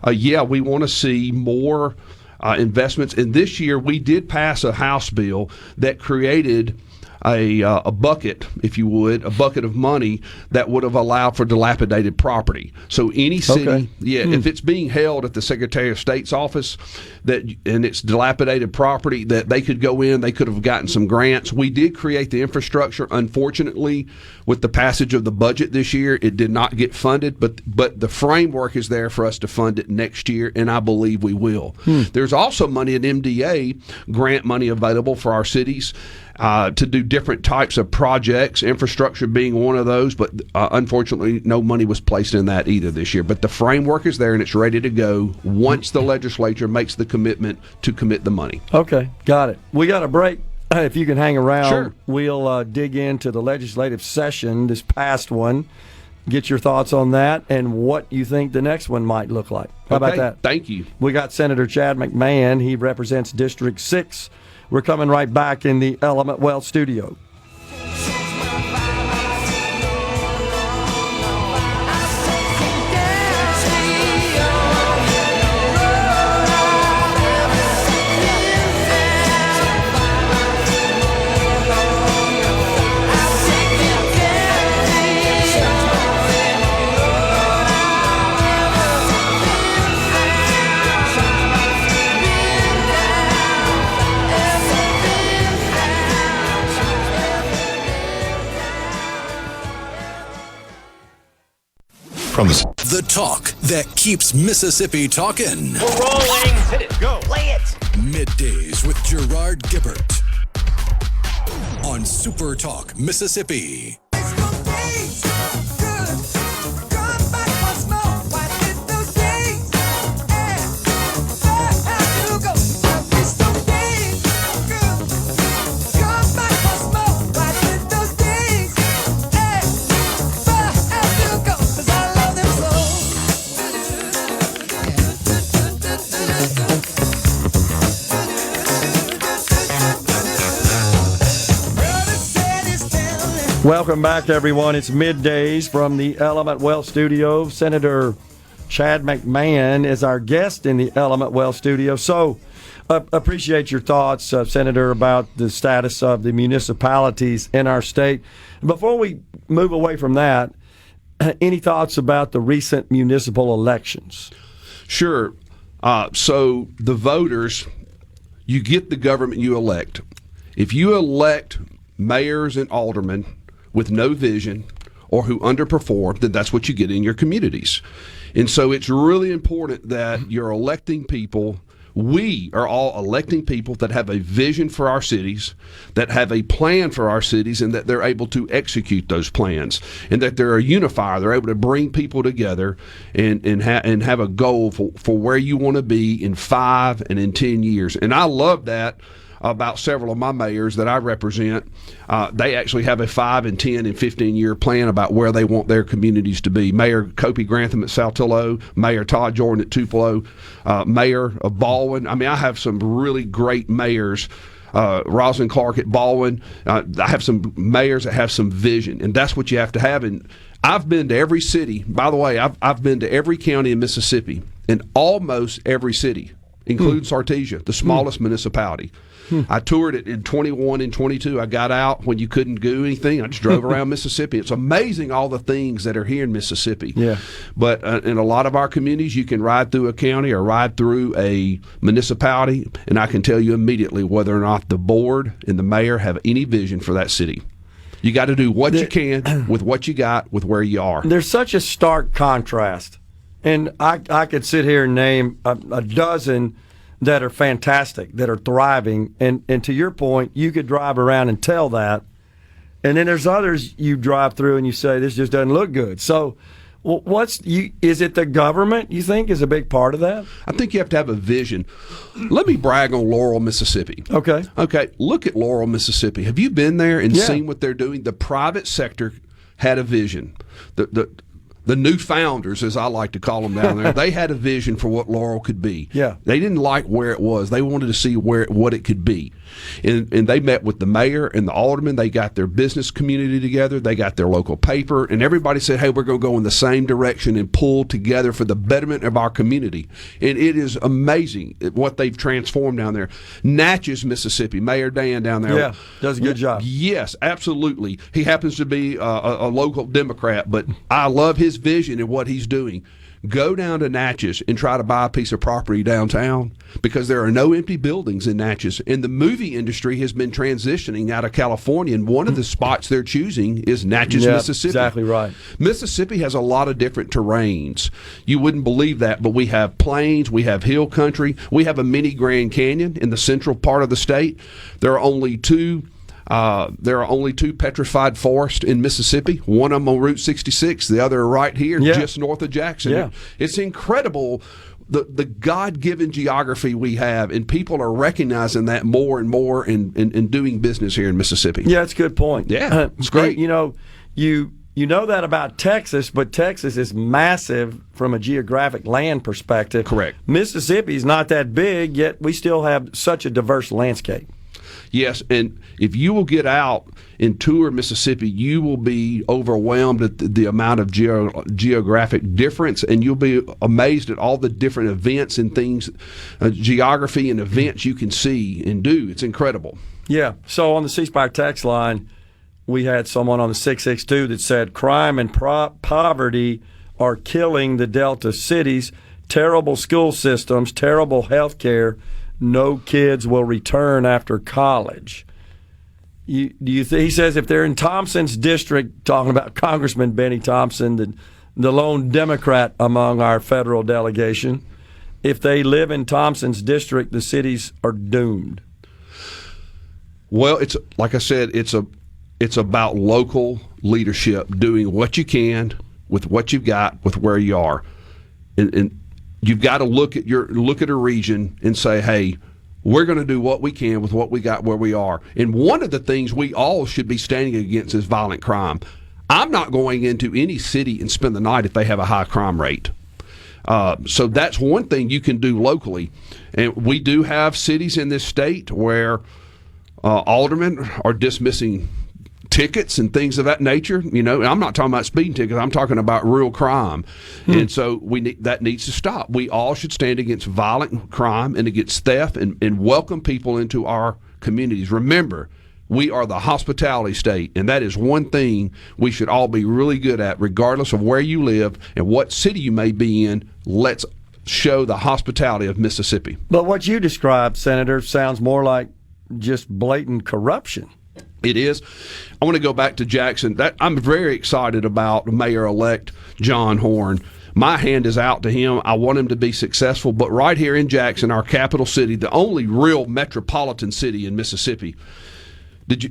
we want to see more investments. And this year we did pass a House bill that created a bucket, if you would, a bucket of money that would have allowed for dilapidated property. So any city, if it's being held at the Secretary of State's office and it's dilapidated property, that they could go in, they could have gotten some grants. We did create the infrastructure. Unfortunately, with the passage of the budget this year, it did not get funded, but the framework is there for us to fund it next year, and I believe we will. There's also money in MDA, grant money available for our cities to do different types of projects, infrastructure being one of those, but unfortunately no money was placed in that either this year. But the framework is there and it's ready to go once the legislature makes the commitment to commit the money. Okay, got it. We got a break. If you can hang around, sure. We'll dig into the legislative session, this past one, get your thoughts on that and what you think the next one might look like. How about that? Thank you. We got Senator Chad McMahan. He represents District 6. We're coming right back in the Element Wealth studio. The talk that keeps Mississippi talking. We're rolling. Hit it. Go. Play it. Middays with Gerard Gibert on SuperTalk Mississippi. Welcome back, everyone. It's Middays from the Element Wealth studio. Senator Chad McMahan is our guest in the Element Wealth studio. So, appreciate your thoughts, Senator, about the status of the municipalities in our state. Before we move away from that, any thoughts about the recent municipal elections? Sure. So the voters, you get the government you elect. If you elect mayors and aldermen with no vision or who underperform, then that's what you get in your communities. And so it's really important that you're electing people. We are all electing people that have a vision for our cities, that have a plan for our cities, and that they're able to execute those plans, and that they're a unifier. They're able to bring people together and have a goal for where you want to be in 5 and in 10 years. And I love that about several of my mayors that I represent. They actually have a 5 and 10 and 15-year plan about where they want their communities to be. Mayor Kopi Grantham at Saltillo, Mayor Todd Jordan at Tupelo, Mayor of Baldwin. I mean, I have some really great mayors. Rosalind Clark at Baldwin. I have some mayors that have some vision, and that's what you have to have. And I've been to every city. By the way, I've been to every county in Mississippi, and almost every city, including Sartesia, the smallest municipality. I toured it in 21 and 22. I got out when you couldn't do anything. I just drove around Mississippi. It's amazing all the things that are here in Mississippi. Yeah. But in a lot of our communities, you can ride through a county or ride through a municipality, and I can tell you immediately whether or not the board and the mayor have any vision for that city. You got to do what you can with what you got with where you are. There's such a stark contrast. And I could sit here and name a dozen that are fantastic, that are thriving. And to your point, you could drive around and tell that. And then there's others you drive through and you say, this just doesn't look good. So is it the government you think is a big part of that? I think you have to have a vision. Let me brag on Laurel, Mississippi. Okay. Look at Laurel, Mississippi. Have you been there and seen what they're doing? The private sector had a vision. The new founders, as I like to call them down there, they had a vision for what Laurel could be. Yeah. They didn't like where it was. They wanted to see what it could be. And they met with the mayor and the alderman. They got their business community together. They got their local paper. And everybody said, hey, we're going to go in the same direction and pull together for the betterment of our community. And it is amazing what they've transformed down there. Natchez, Mississippi, Mayor Dan down there. Yeah, does a good job. Yes, absolutely. He happens to be a local Democrat, but I love his vision and what he's doing. Go down to Natchez and try to buy a piece of property downtown because there are no empty buildings in Natchez. And the movie industry has been transitioning out of California, and one of the spots they're choosing is Natchez, Mississippi. Exactly right. Mississippi has a lot of different terrains. You wouldn't believe that, but we have plains, we have hill country, we have a mini Grand Canyon in the central part of the state. There are only two petrified forests in Mississippi. One of them on Route 66, the other right here, just north of Jackson. Yeah. It's incredible the God-given geography we have, and people are recognizing that more and more and doing business here in Mississippi. Yeah, that's a good point. Yeah, it's great. You know that about Texas, but Texas is massive from a geographic land perspective. Correct. Mississippi's not that big, yet we still have such a diverse landscape. Yes, and if you will get out and tour Mississippi, you will be overwhelmed at the amount of geographic difference, and you'll be amazed at all the different events and things, geography and events you can see and do. It's incredible. Yeah, so on the C Spire text line, we had someone on the 662 that said crime and poverty are killing the Delta cities, terrible school systems, terrible health care. No kids will return after college. He says if they're in Thompson's district, talking about Congressman Benny Thompson, the lone Democrat among our federal delegation, if they live in Thompson's district, the cities are doomed. Well, it's like I said, it's about local leadership doing what you can with what you've got, with where you are, and you've got to look at a region and say, hey, we're going to do what we can with what we got where we are. And one of the things we all should be standing against is violent crime. I'm not going into any city and spend the night if they have a high crime rate. So that's one thing you can do locally. And we do have cities in this state where aldermen are dismissing tickets and things of that nature. You know, I'm not talking about speeding tickets. I'm talking about real crime. And so that needs to stop. We all should stand against violent crime and against theft and welcome people into our communities. Remember, we are the hospitality state, and that is one thing we should all be really good at, regardless of where you live and what city you may be in. Let's show the hospitality of Mississippi. But what you described, Senator, sounds more like just blatant corruption. It is. I want to go back to Jackson. I'm very excited about Mayor-elect John Horn. My hand is out to him. I want him to be successful. But right here in Jackson, our capital city, the only real metropolitan city in Mississippi,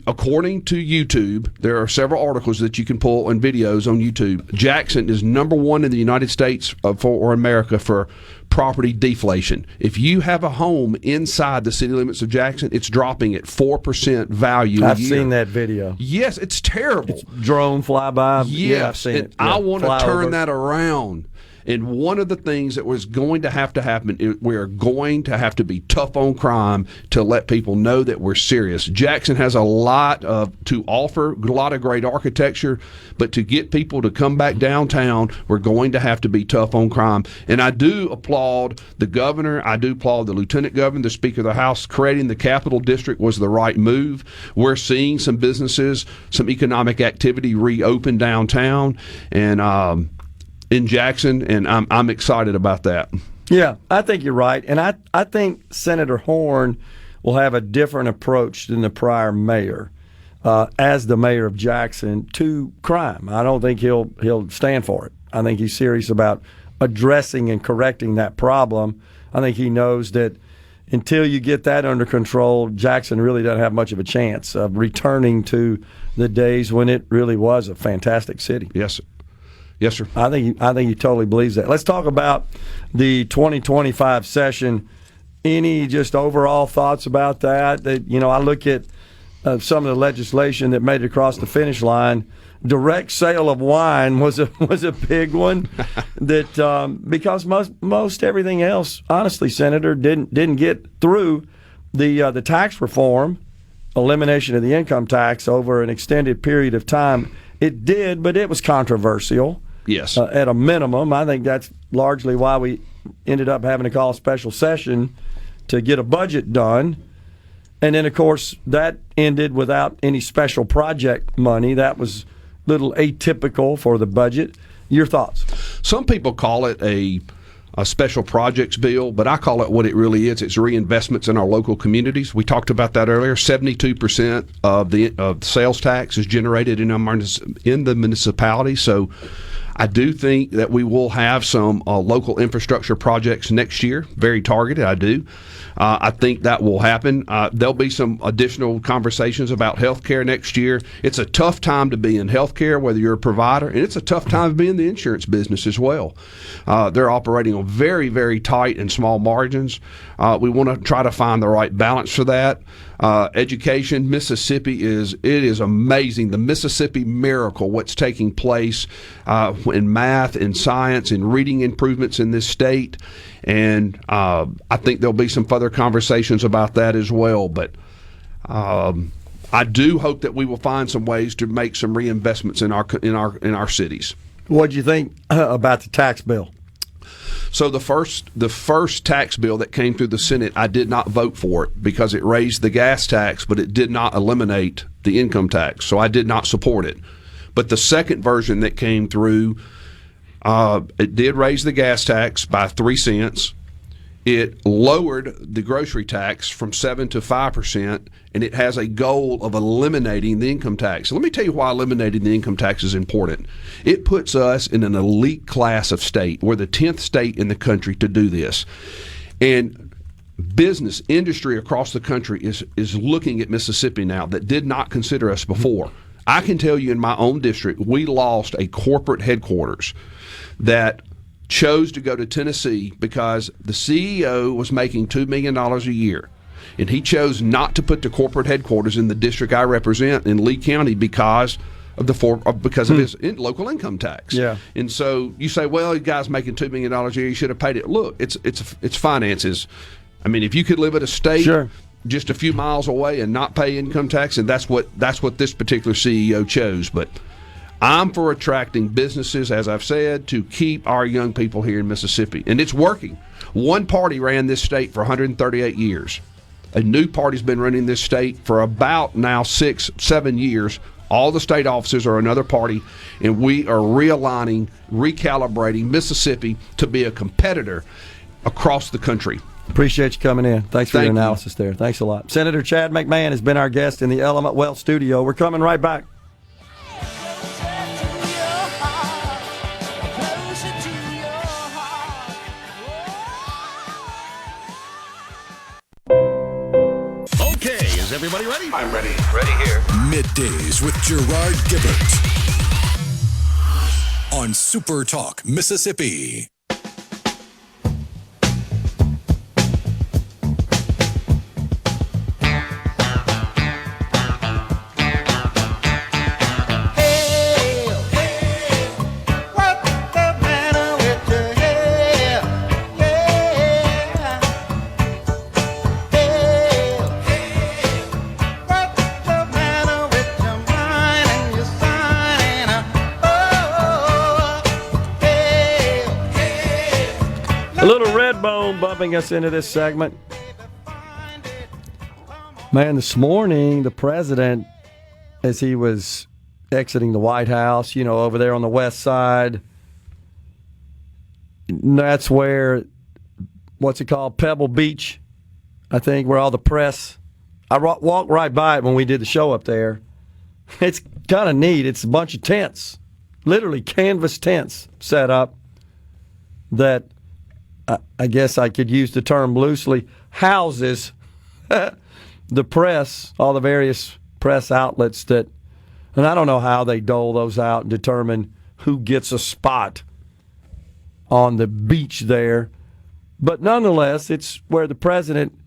according to YouTube, there are several articles that you can pull and videos on YouTube. Jackson is number one in the United States or America for property deflation. If you have a home inside the city limits of Jackson, it's dropping at 4% value I've a year. seen that video. Yes, it's terrible. Drone flyby. Yes, yeah, I've seen it. I want to turn over. that around. And one of the things that was going to have to happen, we're going to have to be tough on crime to let people know that we're serious. Jackson has a lot to offer, a lot of great architecture, but to get people to come back downtown, we're going to have to be tough on crime. And I do applaud the governor. I do applaud the lieutenant governor, the Speaker of the House. Creating the Capital District was the right move. We're seeing some businesses, some economic activity reopen downtown, and in Jackson, and I'm excited about that. Yeah, I think you're right. And I think Senator Horn will have a different approach than the prior mayor as the mayor of Jackson to crime. I don't think he'll stand for it. I think he's serious about addressing and correcting that problem. I think he knows that until you get that under control, Jackson really doesn't have much of a chance of returning to the days when it really was a fantastic city. Yes, sir. Yes, sir. I think he totally believes that. Let's talk about the 2025 session. Any just overall thoughts about that? That I look at some of the legislation that made it across the finish line. Direct sale of wine was a big one. That because most everything else, honestly, Senator, didn't get through the tax reform, elimination of the income tax over an extended period of time. It did, but it was controversial. Yes. At a minimum, I think that's largely why we ended up having to call a special session to get a budget done. And then, of course, that ended without any special project money. That was a little atypical for the budget. Your thoughts? Some people call it a special projects bill, but I call it what it really is. It's reinvestments in our local communities. We talked about that earlier. 72% of the sales tax is generated in the municipality. So I do think that we will have some local infrastructure projects next year, very targeted, I do. I think that will happen. There'll be some additional conversations about health care next year. It's a tough time to be in health care, whether you're a provider, and it's a tough time to be in the insurance business as well. They're operating on very, very tight and small margins. We want to try to find the right balance for that. Education, Mississippi it is amazing. The Mississippi miracle, what's taking place in math, in science, in reading improvements in this state. And I think there'll be some further conversations about that as well. But I do hope that we will find some ways to make some reinvestments in our cities. What do you think about the tax bill? So the first tax bill that came through the Senate, I did not vote for it because it raised the gas tax, but it did not eliminate the income tax. So I did not support it. But the second version that came through, it did raise the gas tax by 3 cents. It lowered the grocery tax from 7% to 5%, and it has a goal of eliminating the income tax. So let me tell you why eliminating the income tax is important. It puts us in an elite class of state. We're the 10th state in the country to do this. And business, industry across the country is looking at Mississippi now that did not consider us before. I can tell you in my own district, we lost a corporate headquarters that chose to go to Tennessee because the CEO was making $2 million a year. And he chose not to put the corporate headquarters in the district I represent in Lee County because of his local income tax. Yeah. And so you say, well, the guy's making $2 million a year, he should have paid it. Look, it's finances. I mean, if you could live at a state just a few miles away and not pay income tax, and that's what this particular CEO chose. But I'm for attracting businesses, as I've said, to keep our young people here in Mississippi. And it's working. One party ran this state for 138 years. A new party's been running this state for about now 6-7 years. All the state offices are another party, and we are realigning, recalibrating Mississippi to be a competitor across the country. Appreciate you coming in. Thanks for your analysis there. Thanks a lot. Senator Chad McMahan has been our guest in the Element Wealth studio. We're coming right back. Everybody ready? I'm ready. Ready here. Middays with Gerard Gibert on SuperTalk, Mississippi. A little Redbone bumping us into this segment. Man, this morning, the president, as he was exiting the White House, over there on the west side, that's where, what's it called, Pebble Beach, I think, where all the press, I walked right by it when we did the show up there. It's kind of neat. It's a bunch of tents, literally canvas tents set up that I guess I could use the term loosely, houses the press, all the various press outlets that, and I don't know how they dole those out and determine who gets a spot on the beach there. But nonetheless, it's where the president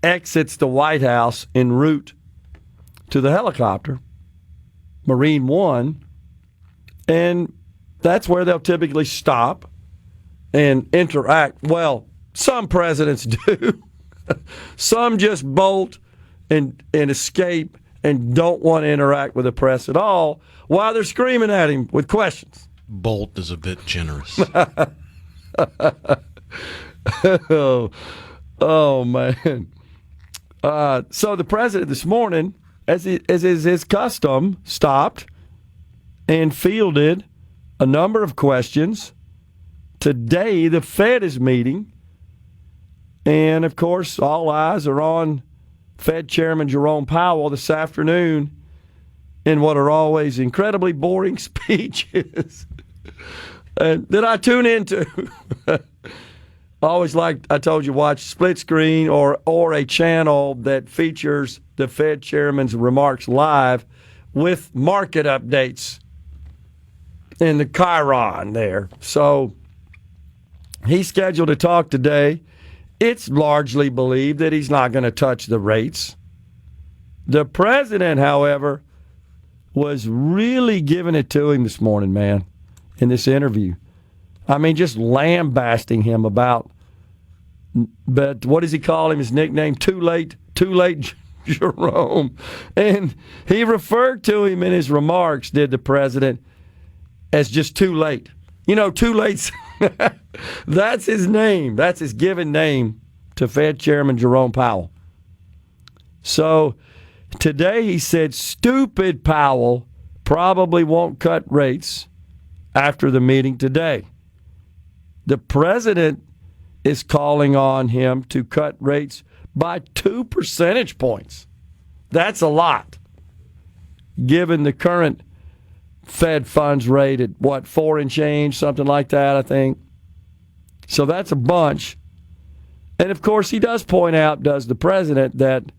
exits the White House en route to the helicopter, Marine One, and that's where they'll typically stop and interact. Well, some presidents do. Some just bolt and escape and don't want to interact with the press at all while they're screaming at him with questions. Bolt is a bit generous. Oh man. So the president this morning, as is his custom, stopped and fielded a number of questions. Today, the Fed is meeting, and of course, all eyes are on Fed Chairman Jerome Powell this afternoon in what are always incredibly boring speeches that I tune into. Always like I told you, watch split screen or a channel that features the Fed chairman's remarks live with market updates in the Chiron there. So he's scheduled to talk today. It's largely believed that he's not going to touch the rates. The president, however, was really giving it to him this morning, man, in this interview. I mean, just lambasting him about, but what does he call him? His nickname, Too Late Jerome. And he referred to him in his remarks, did the president, as just too late. You know, too late. That's his name. That's his given name to Fed Chairman Jerome Powell. So today he said, stupid Powell probably won't cut rates after the meeting today. The president is calling on him to cut rates by 2 percentage points. That's a lot, given the current Fed funds rate at, 4 and change, something like that, I think. So that's a bunch. And, of course, he does point out, does the president, that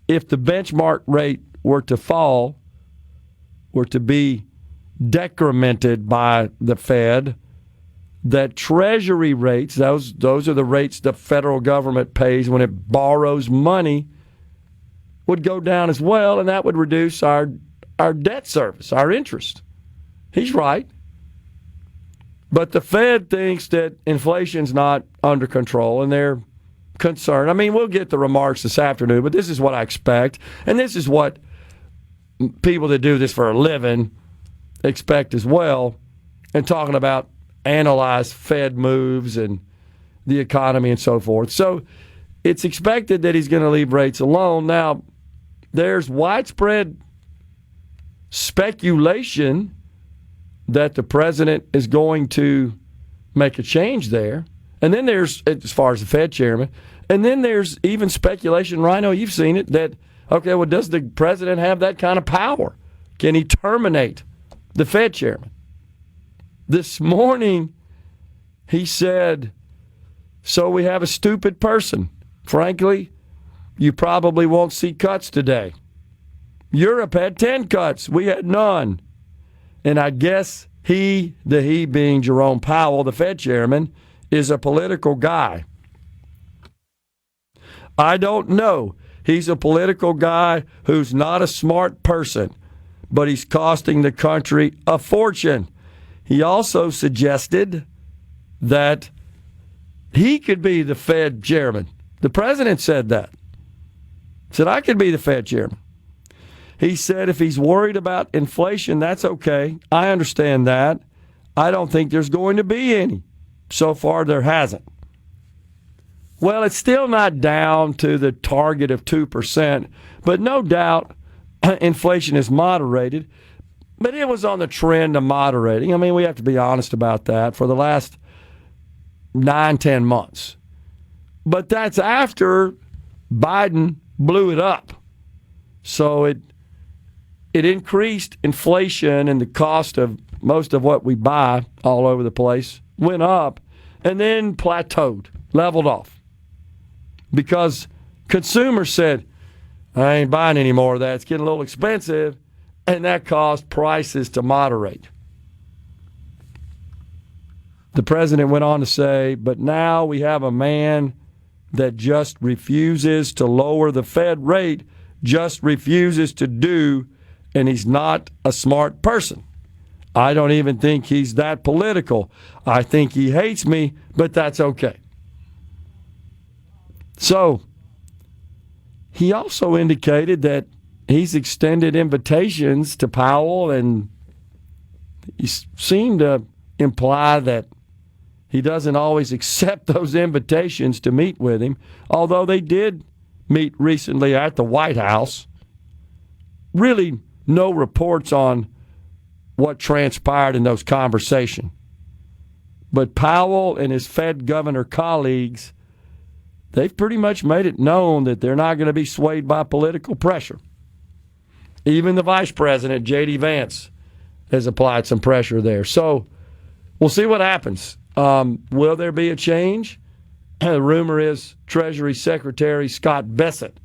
if the benchmark rate were to fall, were to be decremented by the Fed, that Treasury rates, those are the rates the federal government pays when it borrows money, would go down as well, and that would reduce our debt service, our interest. He's right. But the Fed thinks that inflation's not under control, and they're concerned. I mean, we'll get the remarks this afternoon, but this is what I expect, and this is what people that do this for a living expect as well, and talking about analyze Fed moves and the economy and so forth. So it's expected that he's going to leave rates alone. Now, there's widespread speculation that the president is going to make a change there. And then there's, as far as the Fed chairman, and then there's even speculation, Rhino, you've seen it, that, okay, well, does the president have that kind of power? Can he terminate the Fed chairman? This morning, he said, so we have a stupid person. Frankly, you probably won't see cuts today. Europe had 10 cuts. We had none. And I guess he being Jerome Powell, the Fed chairman, is a political guy. I don't know. He's a political guy who's not a smart person, but he's costing the country a fortune. He also suggested that he could be the Fed chairman. The president said that. Said, I could be the Fed chairman. He said if he's worried about inflation, that's okay. I understand that. I don't think there's going to be any. So far, there hasn't. Well, it's still not down to the target of 2%, but no doubt inflation is moderated. But it was on the trend of moderating. I mean, we have to be honest about that for the last 9-10 months. But that's after Biden blew it up. So it increased inflation, and the cost of most of what we buy all over the place went up and then plateaued, leveled off. because consumers said, I ain't buying any more of that. It's getting a little expensive, and that caused prices to moderate. The president went on to say, but now we have a man that just refuses to lower the Fed rate, just refuses to do, and he's not a smart person. I don't even think he's that political. I think he hates me, but that's okay. So, he also indicated that he's extended invitations to Powell, and he seemed to imply that he doesn't always accept those invitations to meet with him, although they did meet recently at the White House. Really no reports on what transpired in those conversations. But Powell and his Fed governor colleagues, they've pretty much made it known that they're not going to be swayed by political pressure. Even the vice president, J.D. Vance, has applied some pressure there. So we'll see what happens. Will there be a change? The rumor is Treasury Secretary Scott Bessent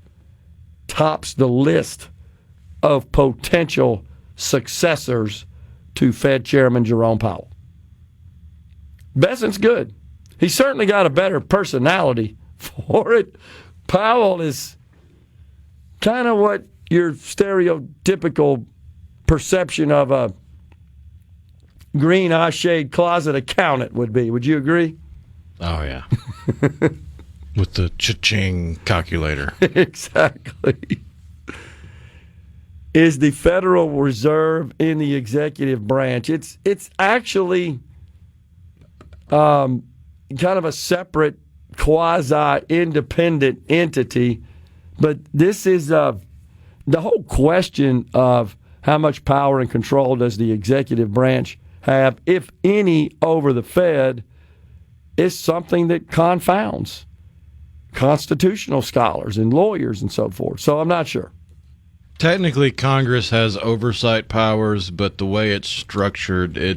tops the list of potential successors to Fed Chairman Jerome Powell. Bessent's good. He's certainly got a better personality for it. Powell is kind of what your stereotypical perception of a green eye-shade closet accountant would be. Would you agree? Oh, yeah. With the cha-ching calculator. Exactly. Is the Federal Reserve in the executive branch? It's actually kind of a separate quasi-independent entity, but this is the whole question of how much power and control does the executive branch have, if any, over the Fed, is something that confounds constitutional scholars and lawyers and so forth. So I'm not sure. Technically, Congress has oversight powers, but the way it's structured, I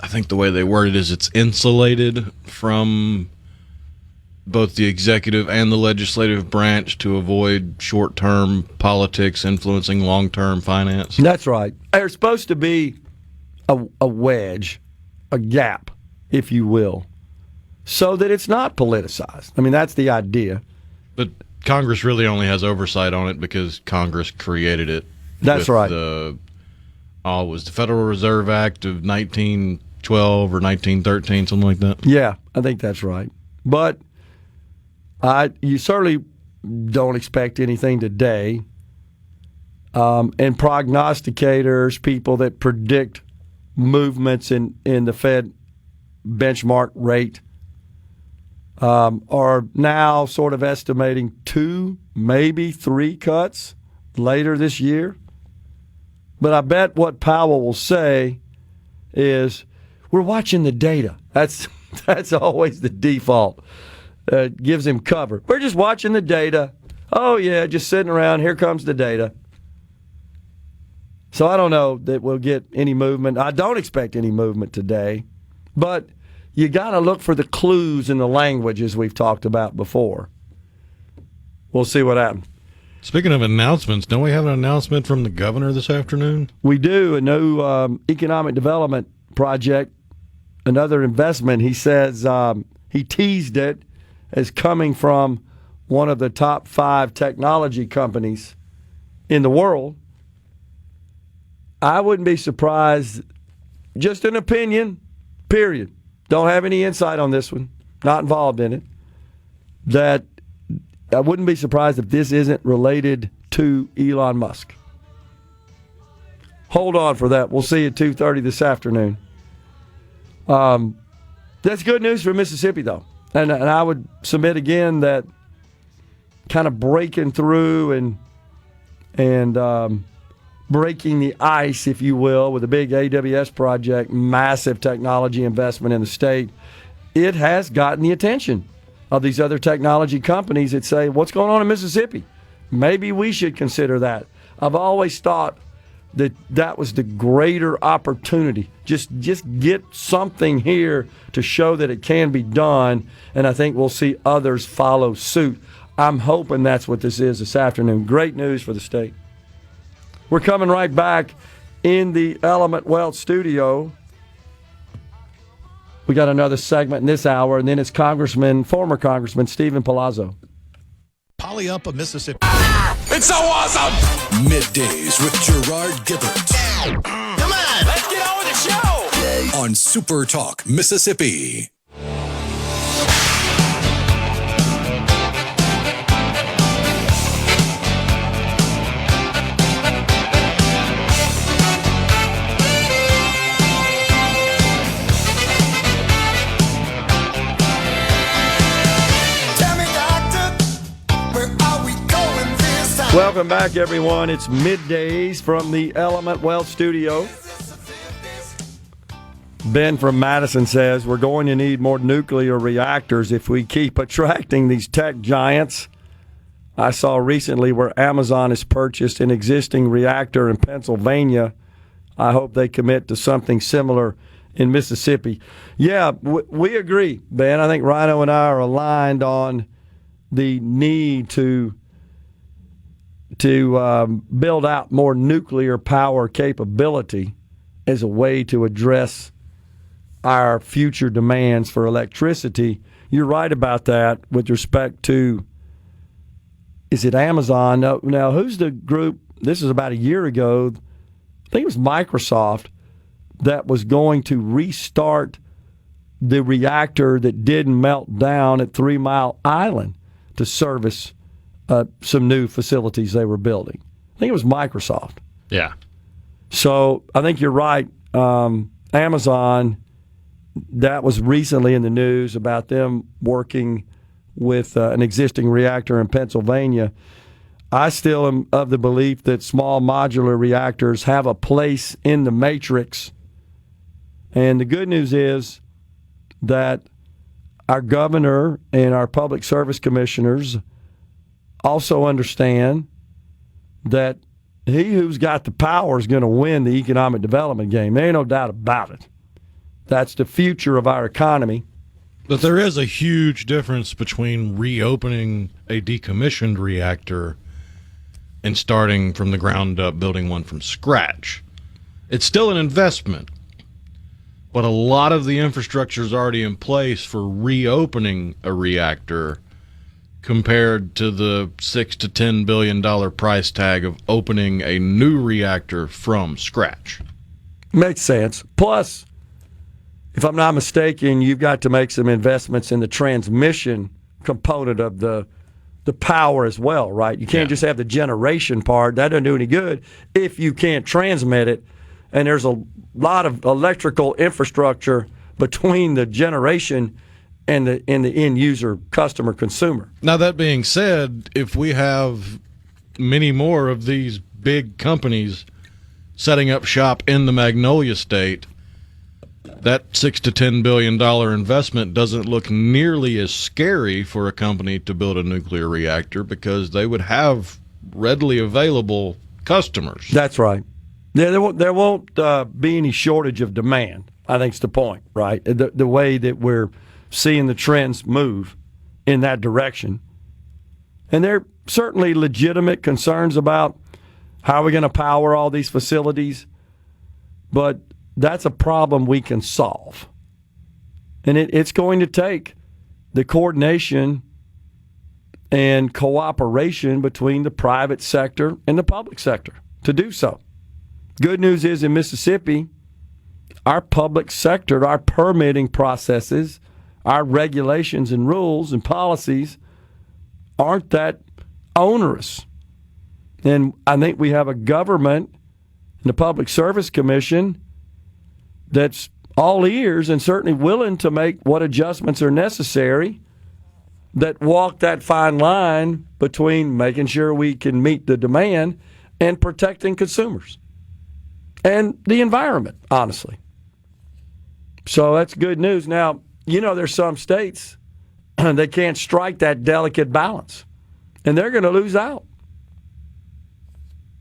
think the way they word it is it's insulated from both the executive and the legislative branch to avoid short-term politics influencing long-term finance. That's right. There's supposed to be a wedge, a gap, if you will, so that it's not politicized. I mean, that's the idea. But Congress really only has oversight on it because Congress created it. That's right. It was the Federal Reserve Act of 1912 or 1913, something like that. Yeah, I think that's right. But you certainly don't expect anything today. And prognosticators, people that predict movements in the Fed benchmark rate, are now sort of estimating 2, maybe 3 cuts later this year. But I bet what Powell will say is, we're watching the data. That's always the default. Gives him cover. We're just watching the data. Oh, yeah, just sitting around. Here comes the data. So I don't know that we'll get any movement. I don't expect any movement today. But you got to look for the clues in the language, as we've talked about before. We'll see what happens. Speaking of announcements, don't we have an announcement from the governor this afternoon? We do. A new economic development project, another investment. He says he teased it as coming from one of the top 5 technology companies in the world. I wouldn't be surprised, just an opinion, period. Don't have any insight on this one, not involved in it, that I wouldn't be surprised if this isn't related to Elon Musk. Hold on for that. We'll see you at 2:30 this afternoon. That's good news for Mississippi, though. And I would submit again that kind of breaking through and breaking the ice, if you will, with a big AWS project, massive technology investment in the state, it has gotten the attention of these other technology companies that say, what's going on in Mississippi? Maybe we should consider that. I've always thought that was the greater opportunity. Just get something here to show that it can be done, and I think we'll see others follow suit. I'm hoping that's what this is this afternoon. Great news for the state. We're coming right back in the Element Wealth studio. We got another segment in this hour, and then it's former Congressman Steven Palazzo. Polyupa, Mississippi. It's so awesome! Middays with Gerard Gibert. Come on, let's get on with the show! On SuperTalk, Mississippi. Welcome back, everyone. It's Middays from the Element Wealth studio. Ben from Madison says we're going to need more nuclear reactors if we keep attracting these tech giants. I saw recently where Amazon has purchased an existing reactor in Pennsylvania. I hope they commit to something similar in Mississippi. Yeah, we agree, Ben. I think Rhino and I are aligned on the need to build out more nuclear power capability as a way to address our future demands for electricity. You're right about that with respect to, is it Amazon? Now, who's the group? This is about a year ago. I think it was Microsoft that was going to restart the reactor that didn't melt down at 3 Mile Island to service some new facilities they were building. I think it was Microsoft. Yeah. So I think you're right. Amazon, that was recently in the news about them working with an existing reactor in Pennsylvania. I still am of the belief that small modular reactors have a place in the matrix. And the good news is that our governor and our public service commissioners also understand that he who's got the power is going to win the economic development game. There ain't no doubt about it. That's the future of our economy. But there is a huge difference between reopening a decommissioned reactor and starting from the ground up, building one from scratch. It's still an investment, but a lot of the infrastructure is already in place for reopening a reactor compared to the $6 to $10 billion price tag of opening a new reactor from scratch. Makes sense. Plus, if I'm not mistaken, you've got to make some investments in the transmission component of the power as well, right? You can't just have the generation part. That doesn't do any good if you can't transmit it. And there's a lot of electrical infrastructure between the generation and the end user, customer, consumer. Now, that being said, if we have many more of these big companies setting up shop in the Magnolia State, that $6 to $10 billion investment doesn't look nearly as scary for a company to build a nuclear reactor because they would have readily available customers. That's right. Yeah, there won't be any shortage of demand, I think is the point, right? The way that we're seeing the trends move in that direction. And there are certainly legitimate concerns about how we're going to power all these facilities, but that's a problem we can solve. And it's going to take the coordination and cooperation between the private sector and the public sector to do so. Good news is in Mississippi, our public sector, our permitting processes, our regulations and rules and policies aren't that onerous. And I think we have a government and the Public Service Commission that's all ears and certainly willing to make what adjustments are necessary that walk that fine line between making sure we can meet the demand and protecting consumers and the environment, honestly. So that's good news. Now, you know, there's some states that can't strike that delicate balance, and they're going to lose out.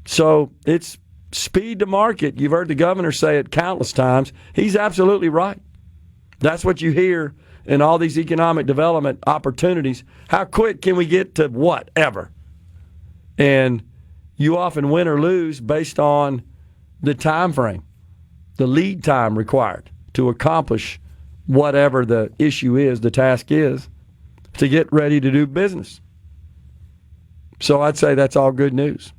So it's speed to market. You've heard the governor say it countless times. He's absolutely right. That's what you hear in all these economic development opportunities. How quick can we get to whatever? And you often win or lose based on the time frame, the lead time required to accomplish whatever the issue is, the task is, to get ready to do business. So I'd say that's all good news.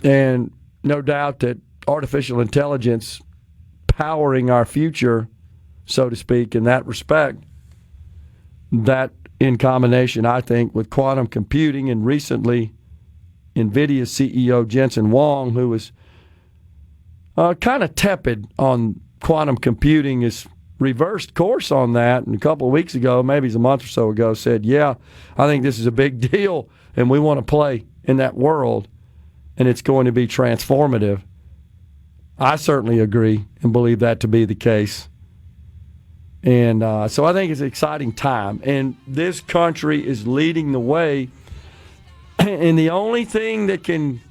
And no doubt that artificial intelligence powering our future, so to speak, in that respect, that in combination, I think, with quantum computing, and recently NVIDIA's CEO Jensen Huang, who was kind of tepid on quantum computing, has reversed course on that. And a couple of weeks ago, maybe it's a month or so ago, said, yeah, I think this is a big deal, and we want to play in that world, and it's going to be transformative. I certainly agree and believe that to be the case. And so I think it's an exciting time. And this country is leading the way. And the only thing that can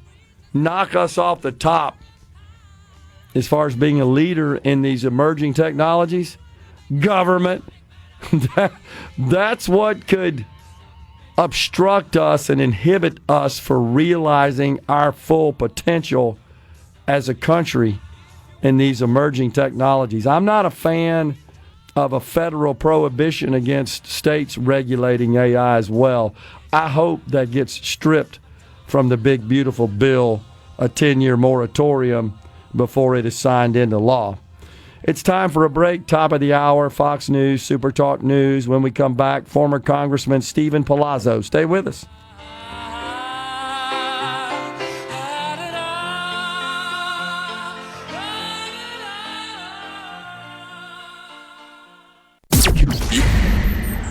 knock us off the top as far as being a leader in these emerging technologies, government. That's what could obstruct us and inhibit us for realizing our full potential as a country in these emerging technologies. I'm not a fan of a federal prohibition against states regulating AI as well. I hope that gets stripped from the big, beautiful bill, a 10-year moratorium, before it is signed into law. It's time for a break. Top of the hour, Fox News, SuperTalk News. When we come back, former Congressman Steven Palazzo. Stay with us.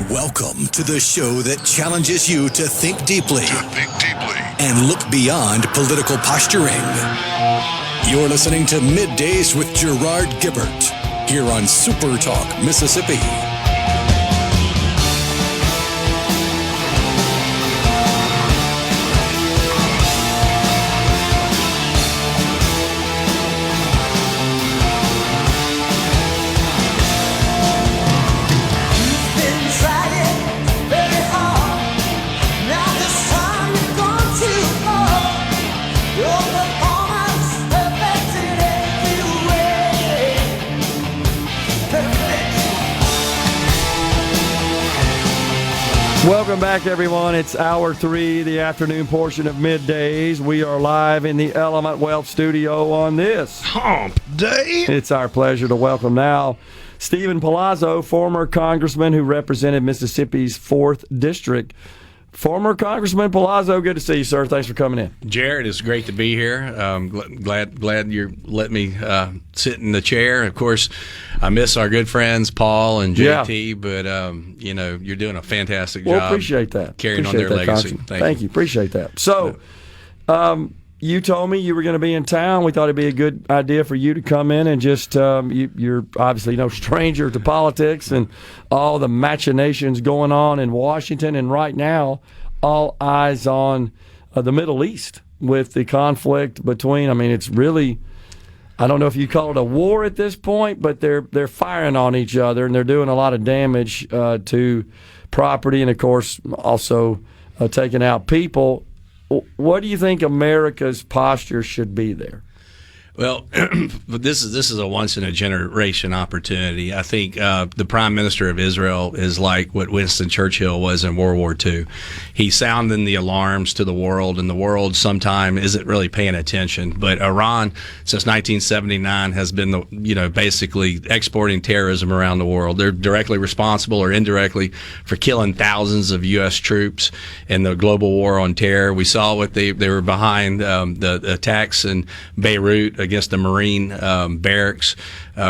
Welcome to the show that challenges you to think deeply, and look beyond political posturing. You're listening to Middays with Gerard Gibert here on SuperTalk, Mississippi. Welcome back, everyone. It's hour 3, the afternoon portion of Middays. We are live in the Element Wealth studio on this Hump Day. It's our pleasure to welcome now Steven Palazzo, former congressman who represented Mississippi's 4th District. Former Congressman Palazzo, good to see you, sir. Thanks for coming in. Jared, it's great to be here. Glad you let me sit in the chair. Of course, I miss our good friends Paul and JT, but you're doing a fantastic job. Well, appreciate that. Carrying on their legacy. Thank you. Appreciate that. So, you told me you were going to be in town. We thought it'd be a good idea for you to come in and just you're obviously no stranger to politics and all the machinations going on in Washington, and right now all eyes on the Middle East with the conflict between, it's really, I don't know if you call it a war at this point, but they're firing on each other and they're doing a lot of damage to property and, of course, also taking out people. What do you think America's posture should be there? Well, this is a once-in-a-generation opportunity. I think the Prime Minister of Israel is like what Winston Churchill was in World War II. He's sounding the alarms to the world, and the world sometimes isn't really paying attention. But Iran, since 1979, has been basically exporting terrorism around the world. They're directly responsible or indirectly for killing thousands of U.S. troops in the global war on terror. We saw what they were behind the attacks in Beirut against the Marine barracks.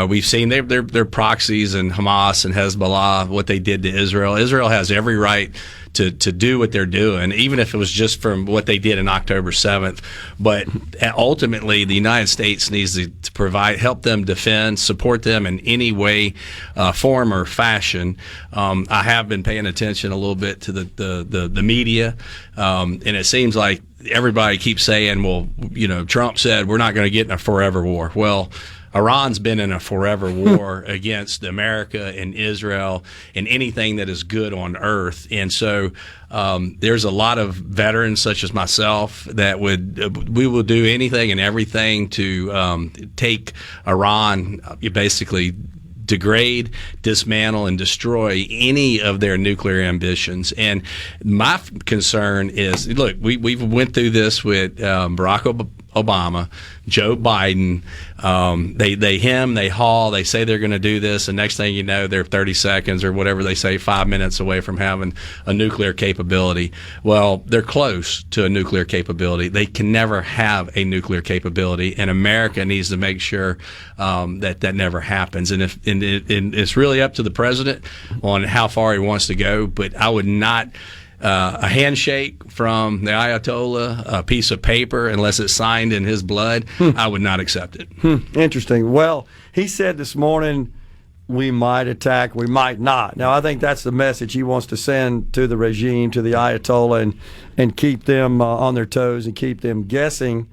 We've seen their proxies and Hamas and Hezbollah, what they did to Israel. Israel has every right to do what they're doing, even if it was just from what they did on October 7th. But ultimately, the United States needs to help them defend, support them in any way, form, or fashion. I have been paying attention a little bit to the media, and it seems like everybody keeps saying, well, Trump said we're not going to get in a forever war. Well, Iran's been in a forever war against America and Israel and anything that is good on earth. And so there's a lot of veterans such as myself that we will do anything and everything to take Iran, basically degrade, dismantle, and destroy any of their nuclear ambitions. And my concern is, look, we went through this with Barack Obama, Joe Biden. They hem, they haul, they say they're going to do this, and next thing you know, they're 30 seconds or whatever they say, 5 minutes away from having a nuclear capability. Well, they're close to a nuclear capability. They can never have a nuclear capability, and America needs to make sure that never happens. And it's really up to the president on how far he wants to go, but I would not. A handshake from the Ayatollah, a piece of paper, unless it's signed in his blood, I would not accept it. Interesting. Well, he said this morning we might attack, we might not. Now, I think that's the message he wants to send to the regime, to the Ayatollah, and keep them on their toes and keep them guessing.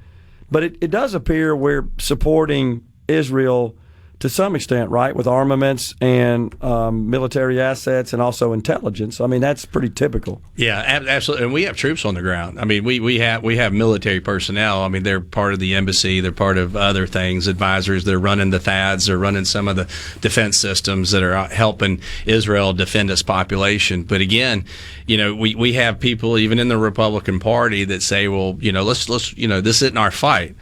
But it does appear we're supporting Israel to some extent, right, with armaments and military assets and also intelligence. I mean, that's pretty typical. Yeah, absolutely. And we have troops on the ground. I mean, we have military personnel. I mean, they're part of the embassy. They're part of other things, advisors. They're running the THAADs. They're running some of the defense systems that are helping Israel defend its population. But again, we have people even in the Republican Party that say, well, let's this isn't our fight.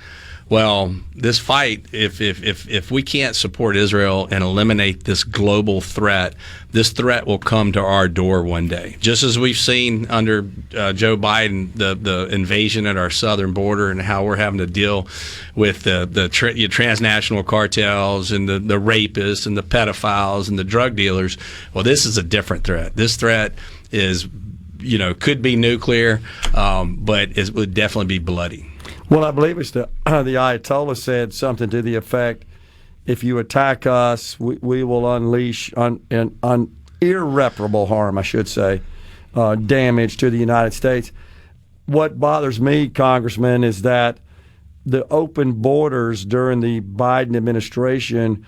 Well, this fight, if we can't support Israel and eliminate this global threat, this threat will come to our door one day. Just as we've seen under Joe Biden, the invasion at our southern border and how we're having to deal with the transnational cartels and the rapists and the pedophiles and the drug dealers. Well, this is a different threat. This threat is, could be nuclear, but it would definitely be bloody. Well, I believe it's the Ayatollah said something to the effect, if you attack us, we will unleash irreparable harm, I should say, damage to the United States. What bothers me, Congressman, is that the open borders during the Biden administration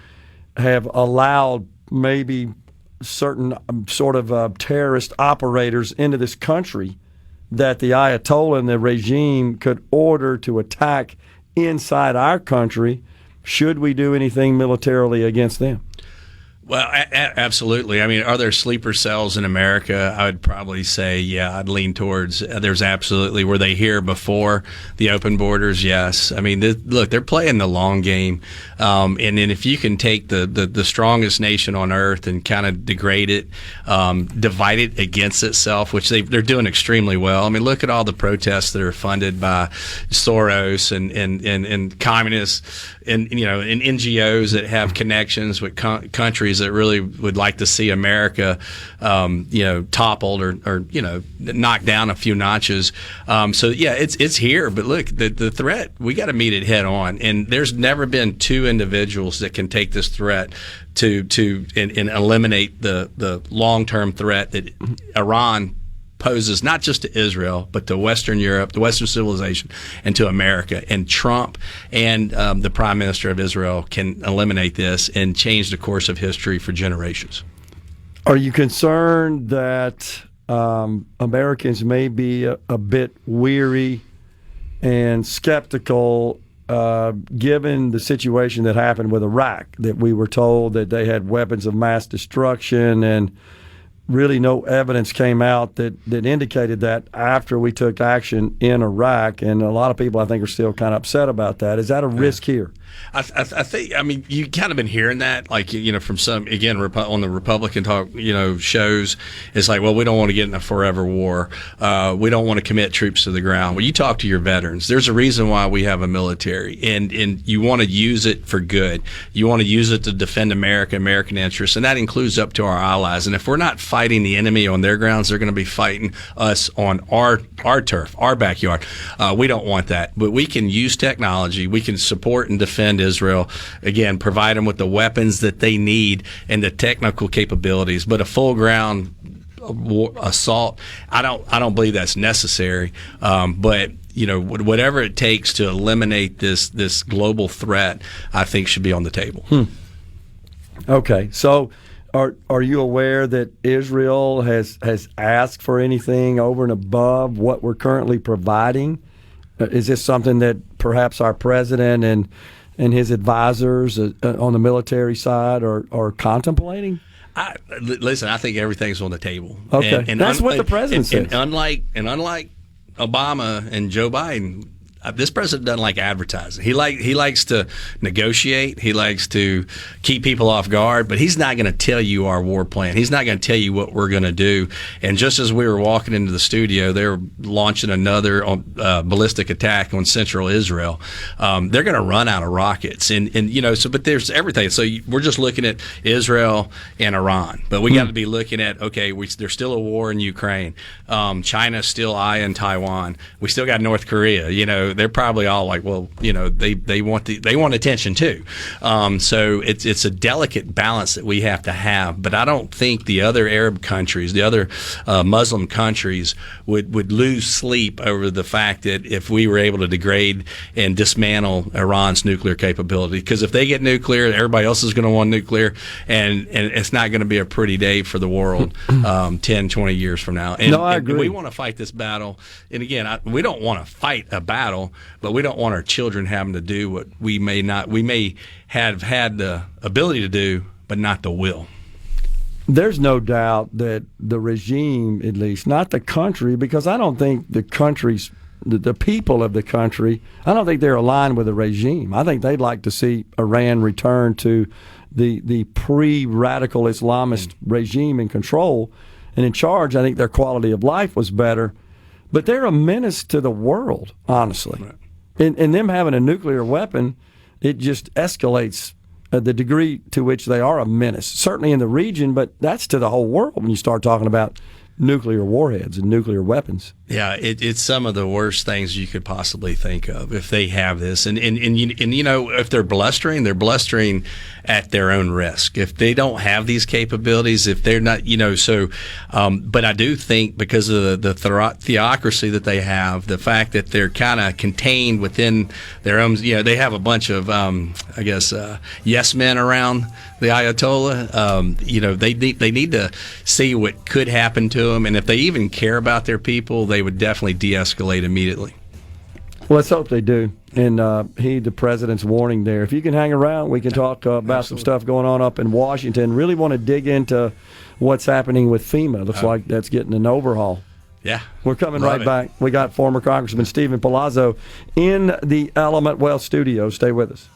have allowed maybe certain sort of terrorist operators into this country that the Ayatollah and the regime could order to attack inside our country. Should we do anything militarily against them? Well, absolutely. I mean, are there sleeper cells in America? I would probably say, yeah, I'd lean towards there's absolutely. Were they here before the open borders? Yes. I mean, look, they're playing the long game. And then if you can take the strongest nation on earth and kind of degrade it, divide it against itself, which they're doing extremely well. I mean, look at all the protests that are funded by Soros and communists and NGOs that have connections with countries that really would like to see America, toppled or knocked down a few notches. So yeah, it's here. But look, the threat, we got to meet it head on. And there's never been two individuals that can take this threat to eliminate the long-term threat that Iran poses, not just to Israel, but to Western Europe, to Western civilization, and to America. And Trump and the Prime Minister of Israel can eliminate this and change the course of history for generations. Are you concerned that Americans may be a bit weary and skeptical given the situation that happened with Iraq, that we were told that they had weapons of mass destruction and really no evidence came out that indicated that after we took action in Iraq, and a lot of people I think are still kind of upset about that. Is that a risk here? I think, I mean, you kind of been hearing that, like, from some, again, on the Republican talk, shows. It's like, well, we don't want to get in a forever war. We don't want to commit troops to the ground. Well, you talk to your veterans. There's a reason why we have a military, and you want to use it for good. You want to use it to defend America, American interests, and that includes up to our allies. And if we're not fighting the enemy on their grounds, they're going to be fighting us on our turf, our backyard. We don't want that. But we can use technology. We can support and defend Israel, again, provide them with the weapons that they need and the technical capabilities. But a full ground assault, I don't believe that's necessary. But whatever it takes to eliminate this global threat, I think should be on the table. Okay, so are you aware that Israel has asked for anything over and above what we're currently providing? Is this something that perhaps our president and his advisors on the military side are contemplating? Listen, I think everything's on the table. Okay, and that's what the president says. And unlike Obama and Joe Biden, this president doesn't like advertising. He likes to negotiate. He likes to keep people off guard, but he's not going to tell you our war plan. He's not going to tell you what we're going to do. And just as we were walking into the studio, they're launching another ballistic attack on central Israel. They're going to run out of rockets, but there's everything. So we're just looking at Israel and Iran, but we got to be looking at there's still a war in Ukraine. China's still eyeing Taiwan. We still got North Korea. They're probably all like, well, they want attention too. So it's a delicate balance that we have to have. But I don't think the other Arab countries, the other Muslim countries would lose sleep over the fact that if we were able to degrade and dismantle Iran's nuclear capability, because if they get nuclear, everybody else is going to want nuclear, and it's not going to be a pretty day for the world 10, 20 years from now. And, I agree. And we want to fight this battle. And again, we don't want to fight a battle, but we don't want our children having to do what we may have had the ability to do, but not the will. There's no doubt that the regime, at least, not the country, because I don't think the country's, the people of the country, I don't think they're aligned with the regime. I think they'd like to see Iran return to the pre-radical Islamist regime in control and in charge. I think their quality of life was better. But they're a menace to the world, honestly. Right. And them having a nuclear weapon, it just escalates the degree to which they are a menace, certainly in the region, but that's to the whole world when you start talking about nuclear warheads and nuclear weapons. Yeah, it's some of the worst things you could possibly think of if they have this. And if they're blustering at their own risk. If they don't have these capabilities, if they're not, but I do think because of the theocracy that they have, the fact that they're kind of contained within their own, they have a bunch of, yes men around the Ayatollah. They need to see what could happen to them. And if they even care about their people, they would definitely de-escalate immediately. Well, let's hope they do, and heed the president's warning there. If you can hang around, we can talk about some stuff going on up in Washington. Really want to dig into what's happening with FEMA. Looks like that's getting an overhaul. Yeah. We're coming right back. We got former Congressman Steven Palazzo in the Element Wealth studio. Stay with us.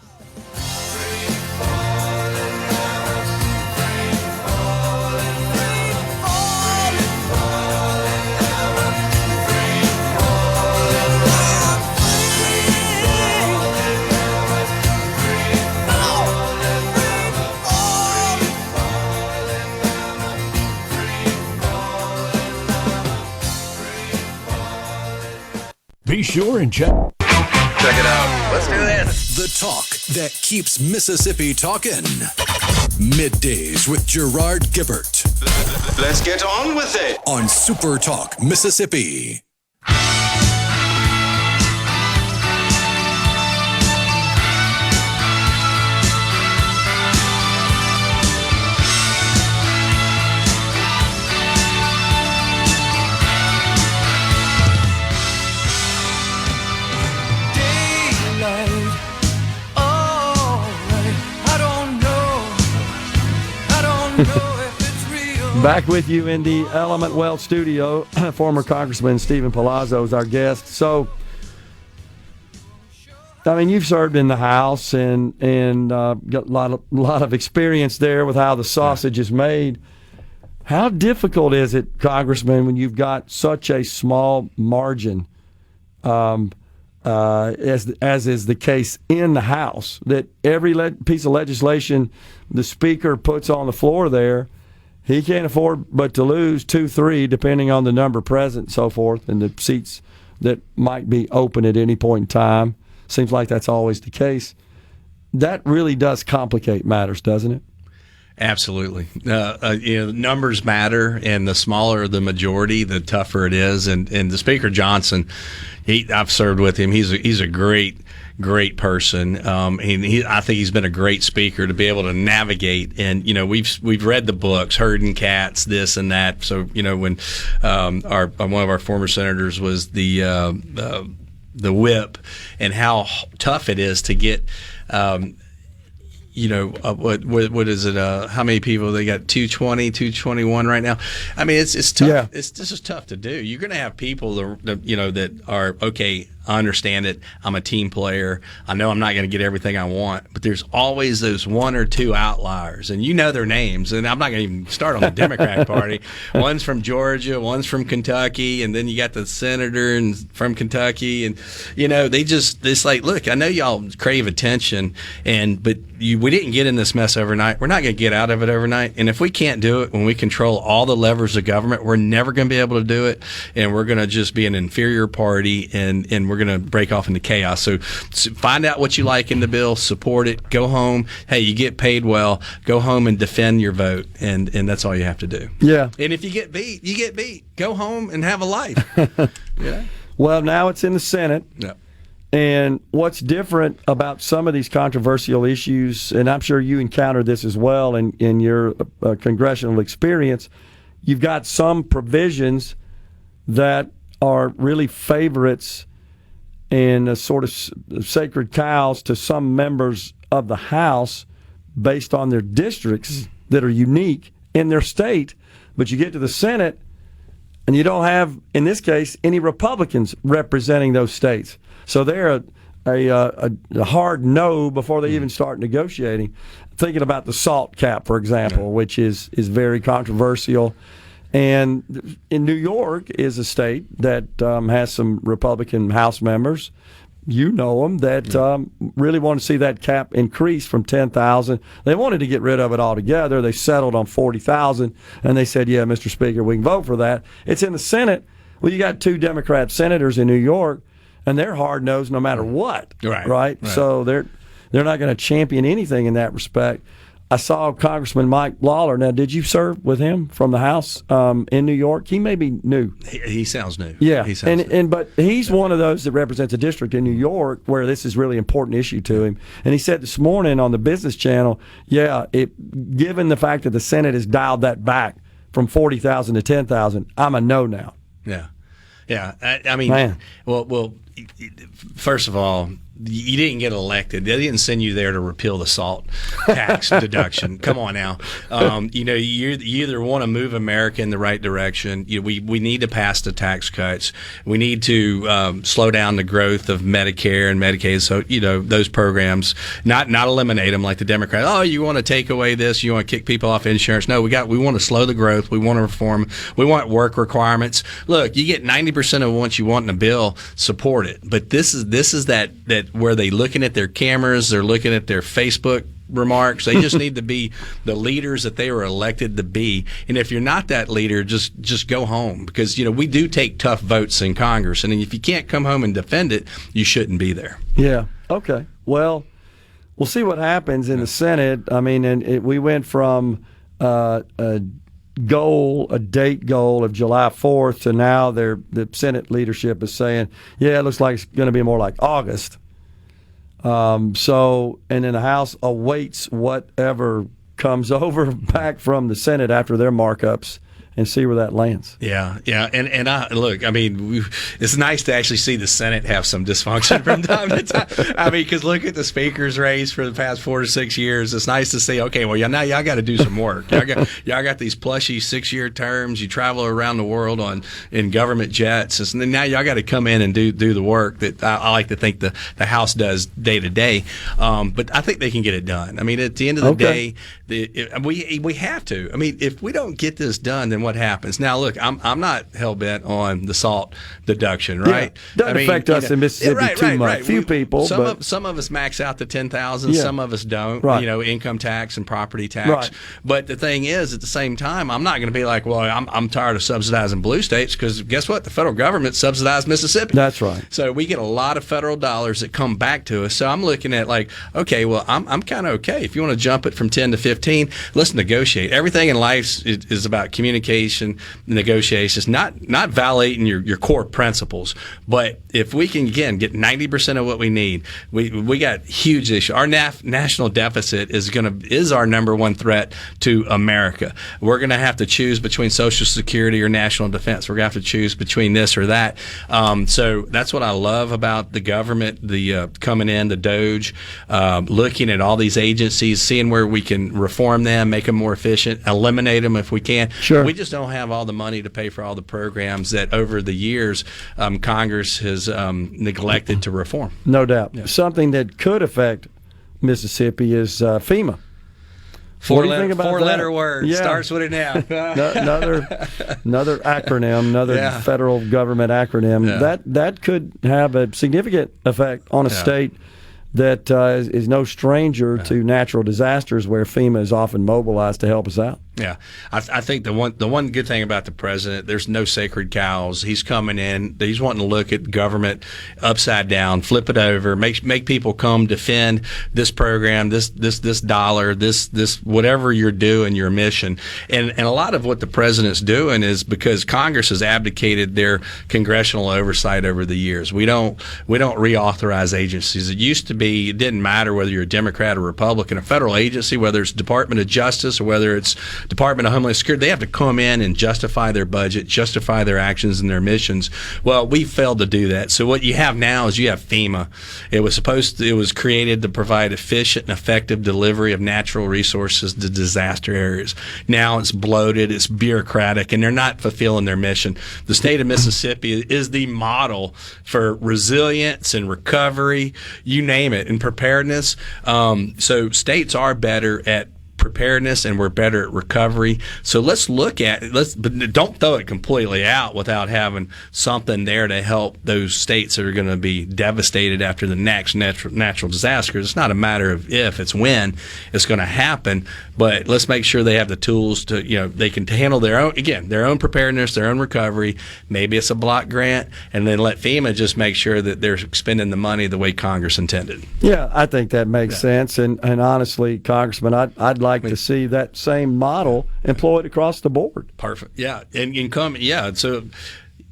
Be sure and check it out. Let's do this. The talk that keeps Mississippi talking. Middays with Gerard Gibert. Let's get on with it. On SuperTalk Mississippi. Back with you in the Element Wealth studio. Former Congressman Steven Palazzo is our guest. So, I mean, you've served in the House and got a lot of experience there with how the sausage is made. How difficult is it, Congressman, when you've got such a small margin, as is the case in the House, that every piece of legislation the Speaker puts on the floor there, he can't afford but to lose 2-3, depending on the number present and so forth, and the seats that might be open at any point in time. Seems like that's always the case. That really does complicate matters, doesn't it? Absolutely. Numbers matter, and the smaller the majority, the tougher it is. And the Speaker Johnson, I've served with him. He's a great person. I think he's been a great speaker to be able to navigate. And we've read the books, Herding Cats, this and that. So when one of our former senators was the whip, and how tough it is to get. What is it? How many people they got? 220, 221 right now. I mean, it's tough. Yeah. This is tough to do. You're going to have people that are okay. I understand it. I'm a team player. I know I'm not going to get everything I want, but there's always those one or two outliers, and their names. And I'm not going to even start on the Democratic Party. One's from Georgia, one's from Kentucky, and then you got the senator from Kentucky, and it's like, look, I know y'all crave attention, but we didn't get in this mess overnight. We're not going to get out of it overnight, and if we can't do it when we control all the levers of government, we're never going to be able to do it, and we're going to just be an inferior party, and we're going to break off into chaos. So find out what you like in the bill, support it, go home. Hey, you get paid well, go home and defend your vote, and that's all you have to do. Yeah. And if you get beat, you get beat. Go home and have a life. Yeah. Well, now it's in the Senate. Yeah. And what's different about some of these controversial issues, and I'm sure you encountered this as well in your congressional experience, you've got some provisions that are really favorites and sort of sacred cows to some members of the House based on their districts that are unique in their state. But you get to the Senate, and you don't have, in this case, any Republicans representing those states. So they're a hard no before they even start negotiating. Thinking about the SALT cap, for example, which is very controversial. And in New York is a state that has some Republican House members, you know them, that really want to see that cap increase from 10,000. They wanted to get rid of it altogether. They settled on 40,000, and they said, yeah, Mr. Speaker, we can vote for that. It's in the Senate. Well, you got 2 Democrat senators in New York, and they're hard-nosed no matter what, right? So they're not going to champion anything in that respect. I saw Congressman Mike Lawler. Now, did you serve with him from the House in New York? He may be new. He sounds new. Yeah, he sounds new. But he's one of those that represents a district in New York where this is really important issue to him. And he said this morning on the Business Channel, given the fact that the Senate has dialed that back from 40,000 to 10,000, I'm a no now. Yeah. I mean, Man. Well, first of all, you didn't get elected. They didn't send you there to repeal the SALT tax deduction. Come on now. You either want to move America in the right direction. We need to pass the tax cuts. We need to slow down the growth of Medicare and Medicaid. So those programs, not eliminate them like the Democrats. Oh, you want to take away this? You want to kick people off insurance? No, we want to slow the growth. We want to reform. We want work requirements. Look, you get 90% of what you want in a bill. Support it. But this is that where they looking at their cameras, they're looking at their Facebook remarks. They just need to be the leaders that they were elected to be. And if you're not that leader, just go home, because we do take tough votes in Congress, and if you can't come home and defend it, you shouldn't be there. Yeah. Okay. Well, we'll see what happens in the Senate. I mean, we went from a date goal of July 4th to now the Senate leadership is saying, it looks like it's going to be more like August. And then the House awaits whatever comes over back from the Senate after their markups and see where that lands. Yeah. And I mean, it's nice to actually see the Senate have some dysfunction from time to time. I mean, because look at the Speaker's race for the past 4 to 6 years. It's nice to see, okay, well, now y'all got to do some work. Y'all got these plushy 6-year terms. You travel around the world in government jets. And now y'all got to come in and do the work that I like to think the House does day to day. But I think they can get it done. I mean, at the end of the day, we have to. I mean, if we don't get this done, then what happens. Now, look, I'm not hell bent on the SALT deduction, right? Yeah. Doesn't affect us in Mississippi too much. Few people, some of us max out to 10,000. Yeah. Some of us don't. Right. Income tax and property tax. Right. But the thing is, at the same time, I'm not going to be like, well, I'm tired of subsidizing blue states, because guess what? The federal government subsidized Mississippi. That's right. So we get a lot of federal dollars that come back to us. So I'm looking at like, okay, well, I'm kind of okay. If you want to jump it from 10 to 15, let's negotiate. Everything in life is about communication, negotiations, not violating your core principles. But if we can, again, get 90% of what we need, we got huge issue. Our national deficit is our number one threat to America. We're going to have to choose between Social Security or national defense. We're going to have to choose between this or that. So that's what I love about the government, the coming in, the DOGE, looking at all these agencies, seeing where we can reform them, make them more efficient, eliminate them if we can. Sure. We just don't have all the money to pay for all the programs that over the years Congress has neglected to reform. No doubt. Yeah. Something that could affect Mississippi is FEMA. What do you think about that? Four-letter word. Yeah. Starts with an F. Another acronym, another federal government acronym. Yeah. That could have a significant effect on a state that is no stranger to natural disasters, where FEMA is often mobilized to help us out. Yeah, I think the one good thing about the president, there's no sacred cows. He's coming in. He's wanting to look at government upside down, flip it over, make people come defend this program, this dollar, this whatever you're doing, your mission. And a lot of what the president's doing is because Congress has abdicated their congressional oversight over the years. We don't reauthorize agencies. It used to be, it didn't matter whether you're a Democrat or Republican, a federal agency, whether it's Department of Justice or whether it's Department of Homeland Security, they have to come in and justify their budget, justify their actions and their missions. Well, we failed to do that. So what you have now is you have FEMA. It was created to provide efficient and effective delivery of natural resources to disaster areas. Now it's bloated, it's bureaucratic, and they're not fulfilling their mission. The state of Mississippi is the model for resilience and recovery, you name it, and preparedness. So states are better at preparedness, and we're better at recovery. So let's look at it. But don't throw it completely out without having something there to help those states that are going to be devastated after the next natural disaster. It's not a matter of if, it's when it's going to happen. But let's make sure they have the tools to, they can handle their own preparedness, their own recovery. Maybe it's a block grant, and then let FEMA just make sure that they're spending the money the way Congress intended. Yeah, I think that makes sense. And honestly, Congressman, I'd like to see that same model employed across the board. Perfect. Yeah. So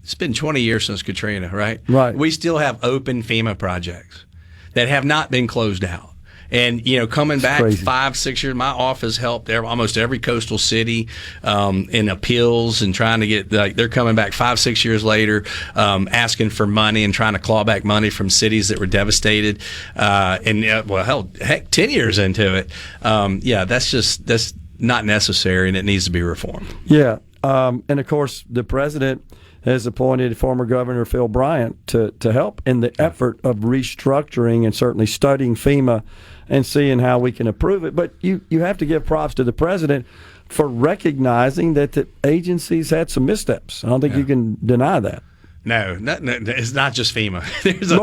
it's been 20 years since Katrina, right? Right. We still have open FEMA projects that have not been closed out. And, coming back 5-6 years, my office helped almost every coastal city in appeals and trying to get, they're coming back 5-6 years later asking for money and trying to claw back money from cities that were devastated. 10 years into it. That's not necessary, and it needs to be reformed. Yeah. And, of course, the president has appointed former Governor Phil Bryant to help in the effort of restructuring and certainly studying FEMA and seeing how we can improve it. But you have to give props to the president for recognizing that the agencies had some missteps. I don't think you can deny that. No, it's not just FEMA. There's the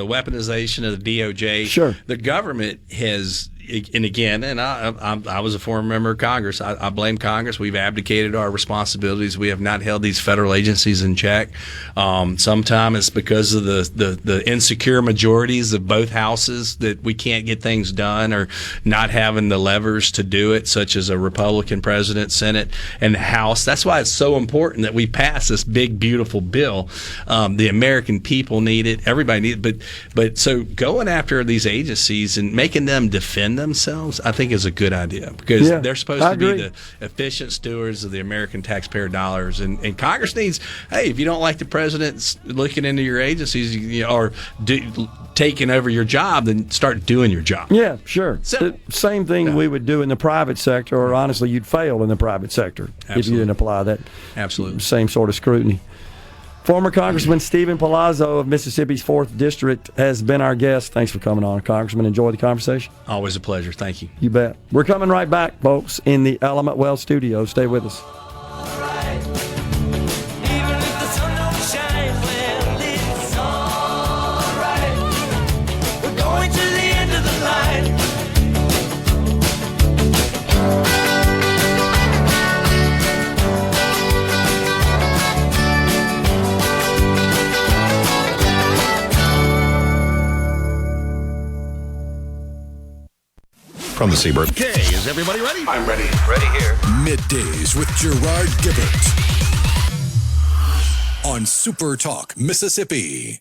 weaponization of the DOJ. Sure. The government has, and again, and I was a former member of Congress. I blame Congress. We've abdicated our responsibilities. We have not held these federal agencies in check. Sometimes it's because of the insecure majorities of both houses that we can't get things done, or not having the levers to do it, such as a Republican president, Senate, and the House. That's why it's so important that we pass this big, beautiful bill. The American people need it. Everybody needs it. But so going after these agencies and making them defend themselves, I think is a good idea, because they're supposed to be the efficient stewards of the American taxpayer dollars. And Congress needs, hey, if you don't like the president's looking into your agencies or taking over your job, then start doing your job. Yeah, sure. The same thing we would do in the private sector, or honestly, you'd fail in the private sector if you didn't apply that absolutely same sort of scrutiny. Former Congressman Steven Palazzo of Mississippi's 4th District has been our guest. Thanks for coming on, Congressman. Enjoy the conversation. Always a pleasure. Thank you. You bet. We're coming right back, folks, in the Element Well studio. Stay with us. From the Seabird. Okay, is everybody ready? I'm ready. Ready here. MidDays with Gerard Gibert on SuperTalk, Mississippi.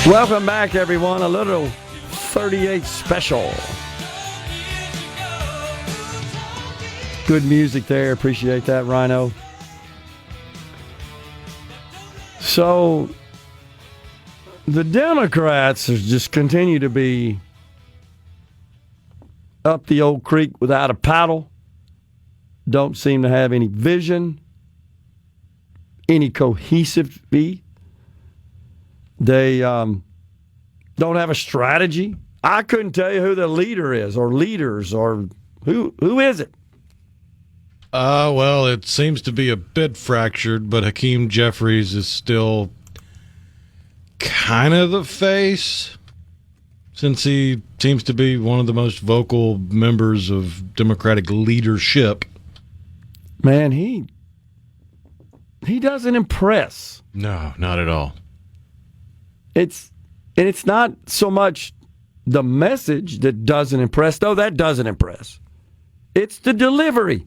Welcome back, everyone. A little 38 special. Good music there. Appreciate that, Rhino. So, the Democrats just continue to be up the old creek without a paddle. Don't seem to have any vision, any cohesivity. They don't have a strategy. I couldn't tell you who the leader is or leaders or who is it? Well, it seems to be a bit fractured, but Hakeem Jeffries is still kind of the face, since he seems to be one of the most vocal members of Democratic leadership. Man, he doesn't impress. No, not at all. It's not so much the message that doesn't impress, though that doesn't impress. It's the delivery.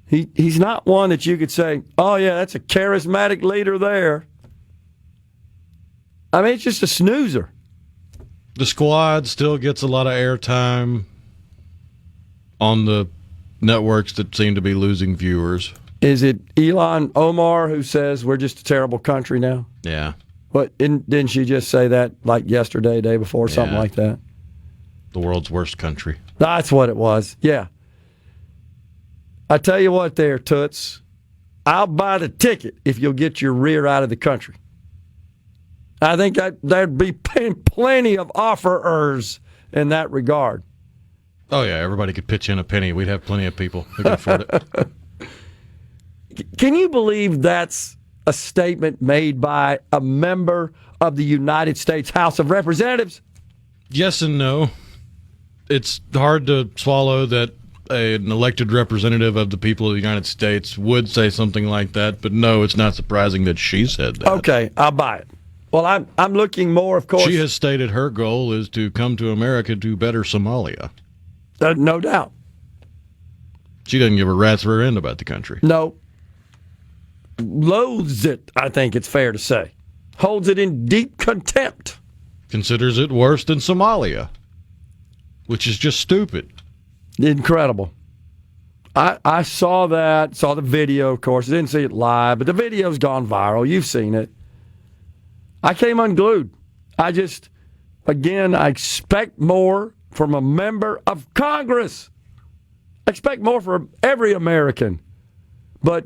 He's not one that you could say, oh, yeah, that's a charismatic leader there. I mean, it's just a snoozer. The squad still gets a lot of airtime on the networks that seem to be losing viewers. Is it Ilhan Omar who says we're just a terrible country now? Yeah. But didn't she just say that like yesterday, day before, something like that? The world's worst country. That's what it was. Yeah. I tell you what there, Toots. I'll buy the ticket if you'll get your rear out of the country. I think there'd be plenty of offerers in that regard. Oh, yeah. Everybody could pitch in a penny. We'd have plenty of people who could afford it. Can you believe that's a statement made by a member of the United States House of Representatives? Yes and no. It's hard to swallow that an elected representative of the people of the United States would say something like that, but no, it's not surprising that she said that. Okay, I'll buy it. Well, I'm looking more, of course. She has stated her goal is to come to America to better Somalia. No doubt. She doesn't give a rat's rear end about the country. No. Loathes it, I think it's fair to say. Holds it in deep contempt. Considers it worse than Somalia, which is just stupid. Incredible. I saw that, saw the video, of course. I didn't see it live, but the video's gone viral. You've seen it. I came unglued. I expect more from a member of Congress. I expect more from every American. But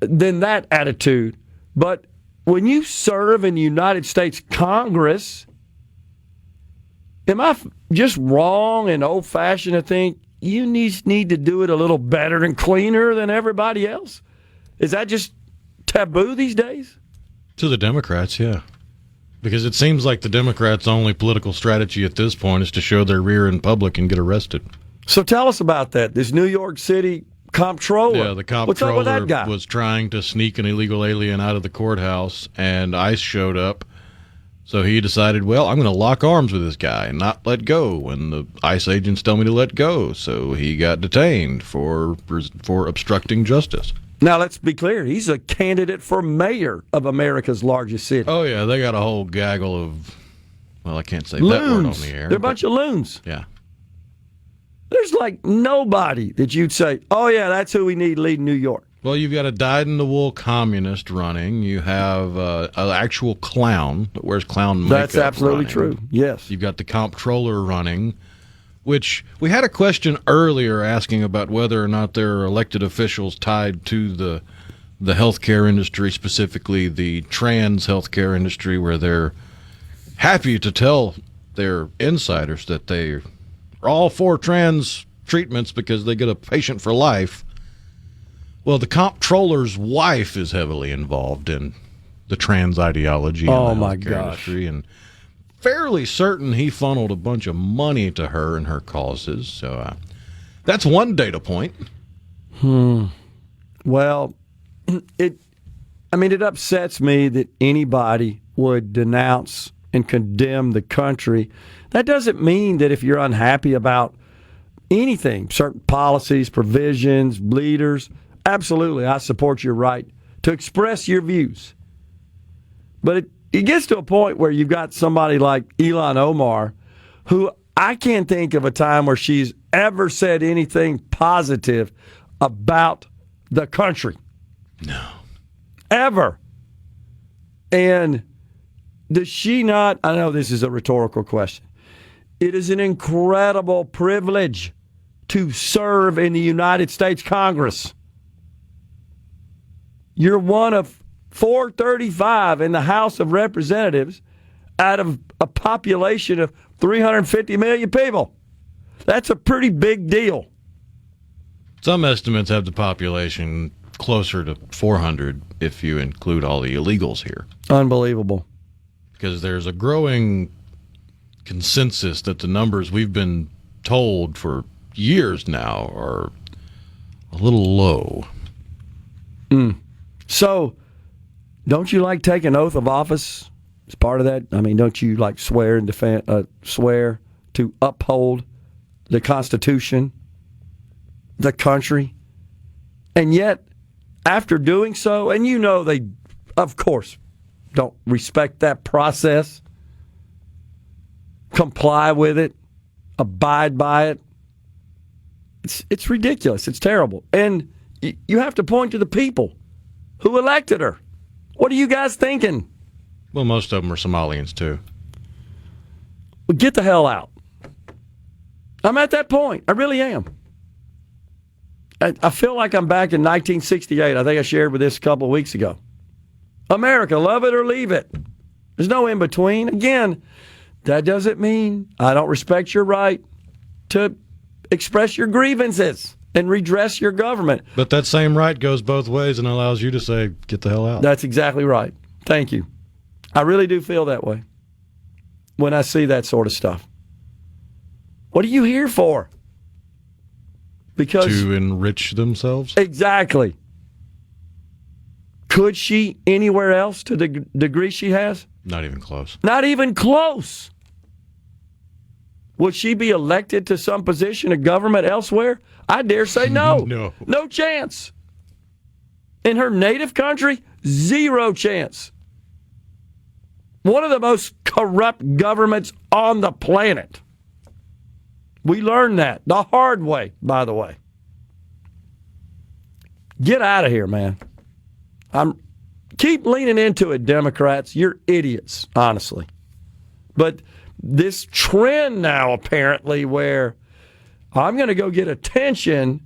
than that attitude. But when you serve in the United States Congress, am I just wrong and old-fashioned to think you need to do it a little better and cleaner than everybody else? Is that just taboo these days? To the Democrats, yeah. Because it seems like the Democrats' only political strategy at this point is to show their rear in public and get arrested. So tell us about that. This New York City comptroller. Yeah, the comptroller What's up with that guy? Was trying to sneak an illegal alien out of the courthouse, and ICE showed up. So he decided, well, I'm going to lock arms with this guy and not let go. And the ICE agents tell me to let go. So he got detained for obstructing justice. Now, let's be clear. He's a candidate for mayor of America's largest city. Oh, yeah, they got a whole gaggle of, well, I can't say loons. that word on the air. They're a bunch of loons. Yeah. There's like nobody that you'd say, oh, yeah, that's who we need leading New York. Well, you've got a dyed-in-the-wool communist running. You have an actual clown that wears clown makeup. That's absolutely running. true, yes. You've got the comptroller running, which we had a question earlier asking about whether or not there are elected officials tied to the healthcare industry, specifically the trans healthcare industry, where they're happy to tell their insiders that they are all for trans treatments because they get a patient for life. Well, the comptroller's wife is heavily involved in the trans ideology in the healthcare industry, and fairly certain he funneled a bunch of money to her and her causes. So that's one data point. Well, it upsets me that anybody would denounce and condemn the country. That doesn't mean that if you're unhappy about anything, certain policies, provisions, leaders, absolutely, I support your right to express your views. But it gets to a point where you've got somebody like Ilhan Omar, who I can't think of a time where she's ever said anything positive about the country. No. Ever. And does she not? I know this is a rhetorical question. It is an incredible privilege to serve in the United States Congress. You're one of 435 in the House of Representatives out of a population of 350 million people. That's a pretty big deal. Some estimates have the population closer to 400 if you include all the illegals here. Unbelievable. Because there's a growing consensus that the numbers we've been told for years now are a little low. So, don't you like take an oath of office as part of that? I mean, don't you like swear and swear to uphold the Constitution, the country? And yet, after doing so, and you know they, of course, don't respect that process, comply with it, abide by it. It's ridiculous. It's terrible. And you have to point to the people who elected her. What are you guys thinking? Well, most of them are Somalians, too. Well, get the hell out. I'm at that point. I really am. I feel like I'm back in 1968. I think I shared with this a couple of weeks ago. America, love it or leave it. There's no in between. Again, that doesn't mean I don't respect your right to express your grievances and redress your government. But that same right goes both ways and allows you to say, get the hell out. That's exactly right. Thank you. I really do feel that way when I see that sort of stuff. What are you here for? Because to enrich themselves? Exactly. Could she anywhere else to the degree she has? Not even close. Not even close. Would she be elected to some position of government elsewhere? I dare say no. No. No chance. In her native country, zero chance. One of the most corrupt governments on the planet. We learned that the hard way, by the way. Get out of here, man. Keep leaning into it, Democrats. You're idiots, honestly. But this trend now, apparently, where I'm going to go get attention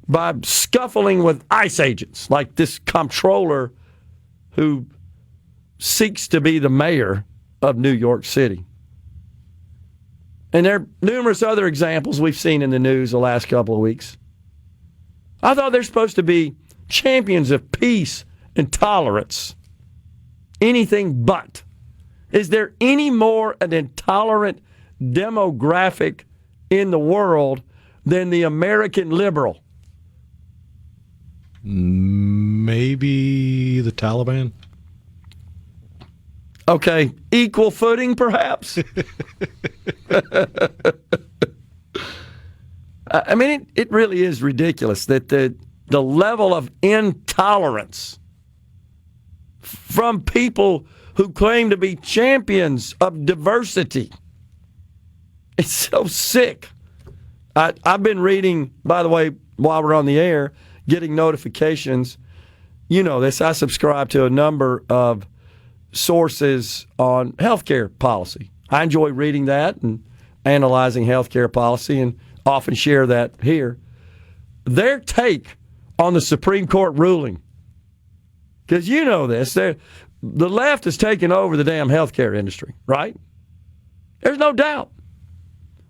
by scuffling with ICE agents, like this comptroller who seeks to be the mayor of New York City. And there are numerous other examples we've seen in the news the last couple of weeks. I thought they're supposed to be champions of peace and tolerance. Anything but. Is there any more an intolerant demographic in the world than the American liberal? Maybe the Taliban? Okay, equal footing, perhaps? I mean, it really is ridiculous that the level of intolerance from people who claim to be champions of diversity. It's so sick. I've been reading, by the way, while we're on the air, getting notifications. You know this. I subscribe to a number of sources on healthcare policy. I enjoy reading that and analyzing healthcare policy and often share that here. Their take on the Supreme Court ruling, because you know this, the left has taken over the damn healthcare industry, right? There's no doubt.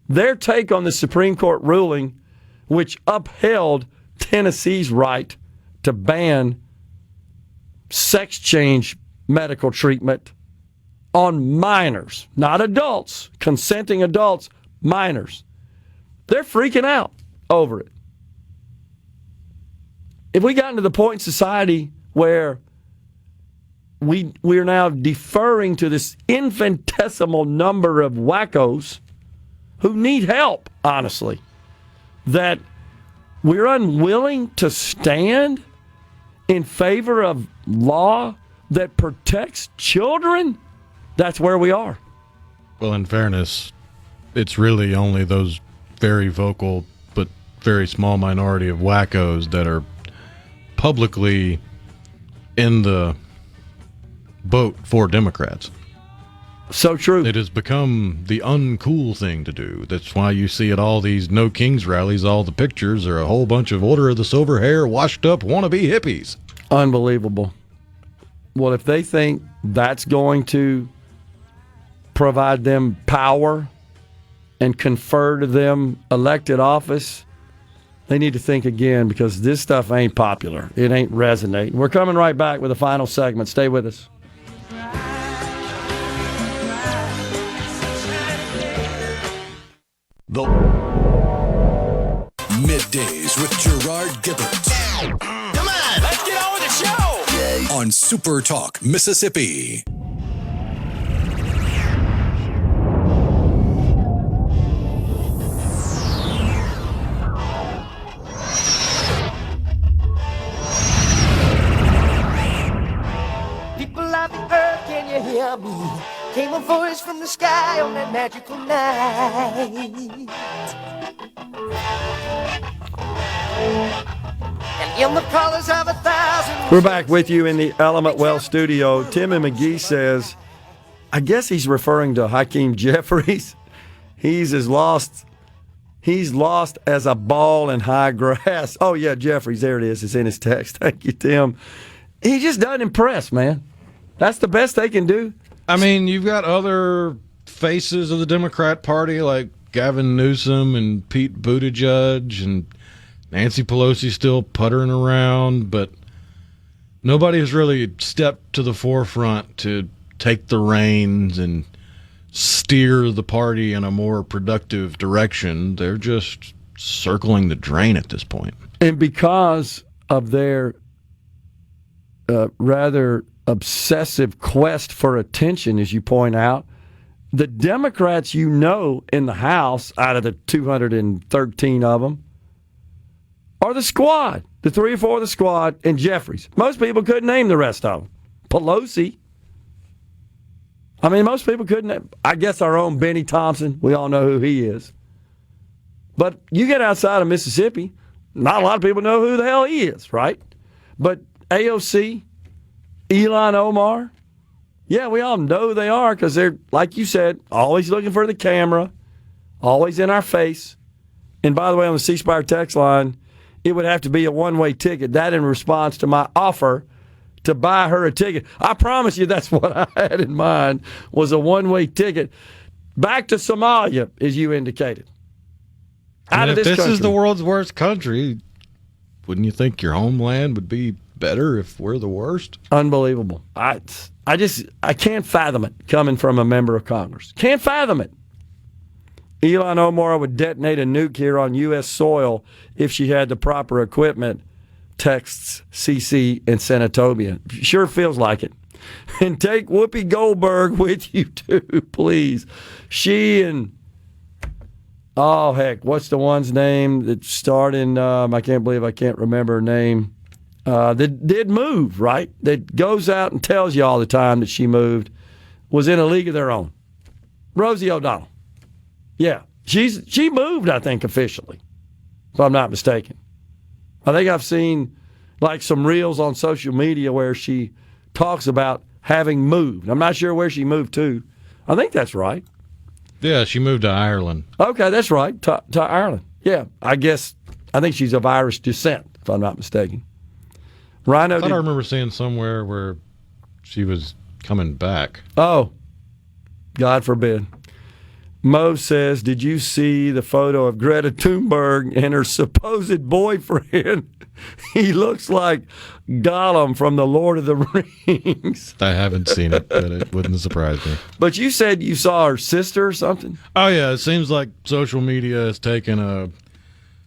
Their take on the Supreme Court ruling, which upheld Tennessee's right to ban sex change medical treatment on minors, not adults, consenting adults, minors. They're freaking out over it. If we got to the point in society where we're now deferring to this infinitesimal number of wackos who need help, honestly, that we're unwilling to stand in favor of law that protects children, that's where we are. Well, in fairness, it's really only those very vocal but very small minority of wackos that are publicly in the boat for Democrats. So true. It has become the uncool thing to do. That's why you see at all these No Kings rallies, all the pictures are a whole bunch of Order of the Silver Hair, washed up wannabe hippies. Unbelievable. Well, if they think that's going to provide them power and confer to them elected office, they need to think again, because this stuff ain't popular. It ain't resonating. We're coming right back with the final segment. Stay with us. The Middays with Gerard Gibert. Come on, let's get on with the show. On SuperTalk, Mississippi. People of the earth, can you hear me? Came a voice from the sky on that magical night. And in the colors of 1,000. We're back with you in the Element Well studio. Timmy McGee says, I guess he's referring to Hakeem Jeffries. He's lost as a ball in high grass. Oh, yeah, Jeffries, there it is. It's in his text. Thank you, Tim. He just doesn't impress, man. That's the best they can do. I mean, you've got other faces of the Democrat Party like Gavin Newsom and Pete Buttigieg, and Nancy Pelosi still puttering around, but nobody has really stepped to the forefront to take the reins and steer the party in a more productive direction. They're just circling the drain at this point. And because of their rather obsessive quest for attention, as you point out, the Democrats in the House, out of the 213 of them, are the squad, the 3 or 4 of the squad, and Jeffries. Most people couldn't name the rest of them. Pelosi. I mean, most people couldn't name. I guess our own Benny Thompson, we all know who he is. But you get outside of Mississippi, not a lot of people know who the hell he is, right? But AOC, Elon Omar, yeah, we all know who they are because they're, like you said, always looking for the camera, always in our face. And by the way, on the C Spire text line, it would have to be a one-way ticket. That in response to my offer to buy her a ticket. I promise you that's what I had in mind, was a one-way ticket back to Somalia, as you indicated. Out of this country. If this is the world's worst country, wouldn't you think your homeland would be better if we're the worst? Unbelievable. I can't fathom it coming from a member of Congress. Can't fathom it. Elon Omar would detonate a nuke here on U.S. soil if she had the proper equipment, texts CC in Senatobia. Sure feels like it. And take Whoopi Goldberg with you, too, please. She and Oh, heck, what's the one's name that starred in, I can't believe I can't remember her name, that did move, right? That goes out and tells you all the time that she moved, was in a league of their own. Rosie O'Donnell. Yeah, she moved, I think, officially, if I'm not mistaken. I think I've seen like some reels on social media where she talks about having moved. I'm not sure where she moved to. I think that's right. Yeah, she moved to Ireland. Okay, that's right, to Ireland. Yeah, I think she's of Irish descent, if I'm not mistaken. Rhino, I remember seeing somewhere where she was coming back. Oh, God forbid. Mo says, did you see the photo of Greta Thunberg and her supposed boyfriend? He looks like Gollum from The Lord of the Rings. I haven't seen it, but it wouldn't surprise me. But you said you saw her sister or something? Oh, yeah. It seems like social media has taken a...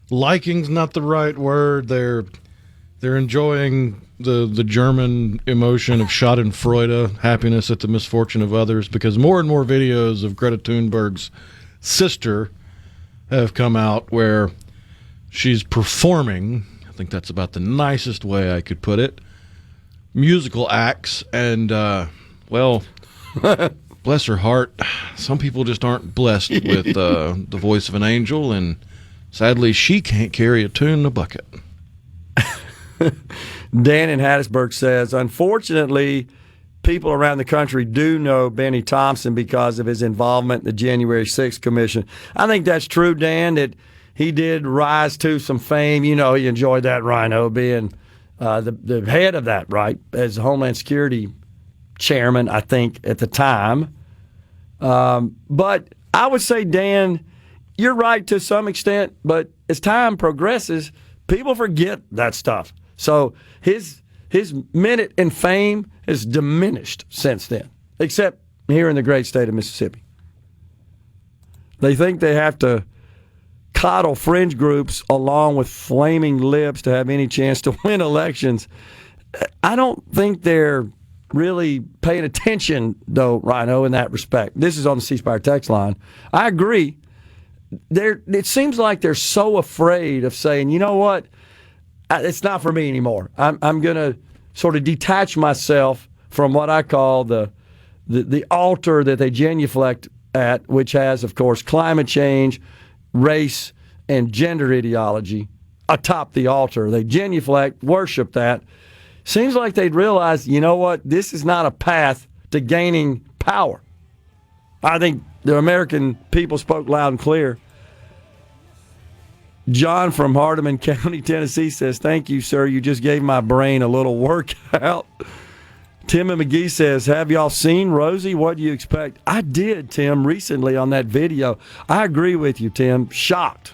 Liking's not the right word. They're enjoying the German emotion of schadenfreude, happiness at the misfortune of others, because more and more videos of Greta Thunberg's sister have come out where she's performing, I think that's about the nicest way I could put it, musical acts, and, well, bless her heart, some people just aren't blessed with the voice of an angel, and sadly she can't carry a tune in a bucket. Dan in Hattiesburg says, unfortunately, people around the country do know Benny Thompson because of his involvement in the January 6th Commission. I think that's true, Dan, that he did rise to some fame. You know, he enjoyed that, Rhino, being the head of that, right, as Homeland Security chairman, I think, at the time. But I would say, Dan, you're right to some extent, but as time progresses, people forget that stuff. So his minute in fame has diminished since then, except here in the great state of Mississippi. They think they have to coddle fringe groups along with flaming lips to have any chance to win elections. I don't think they're really paying attention, though, Rhino, in that respect. This is on the C Spire text line. I agree. It seems like they're so afraid of saying, you know what, it's not for me anymore. I'm going to sort of detach myself from what I call the altar that they genuflect at, which has, of course, climate change, race, and gender ideology atop the altar. They genuflect, worship that. Seems like they'd realize, you know what, this is not a path to gaining power. I think the American people spoke loud and clear. John from Hardeman County, Tennessee says, thank you, sir. You just gave my brain a little workout. Tim and McGee says, have y'all seen Rosie? What do you expect? I did, Tim, recently on that video. I agree with you, Tim. Shocked.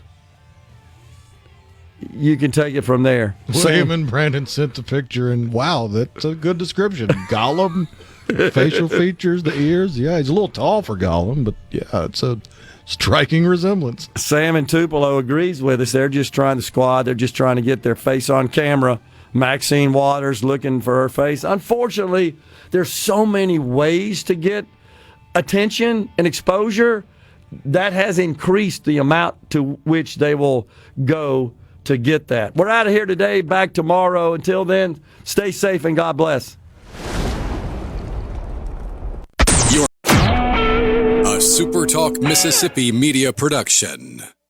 You can take it from there. William and Brandon sent the picture, and wow, that's a good description. Gollum, facial features, the ears. Yeah, he's a little tall for Gollum, but yeah, it's a striking resemblance. Sam in Tupelo agrees with us. They're just trying to squad. They're just trying to get their face on camera. Maxine Waters looking for her face. Unfortunately, there's so many ways to get attention and exposure. That has increased the amount to which they will go to get that. We're out of here today, back tomorrow. Until then, stay safe and God bless. A SuperTalk Mississippi media production.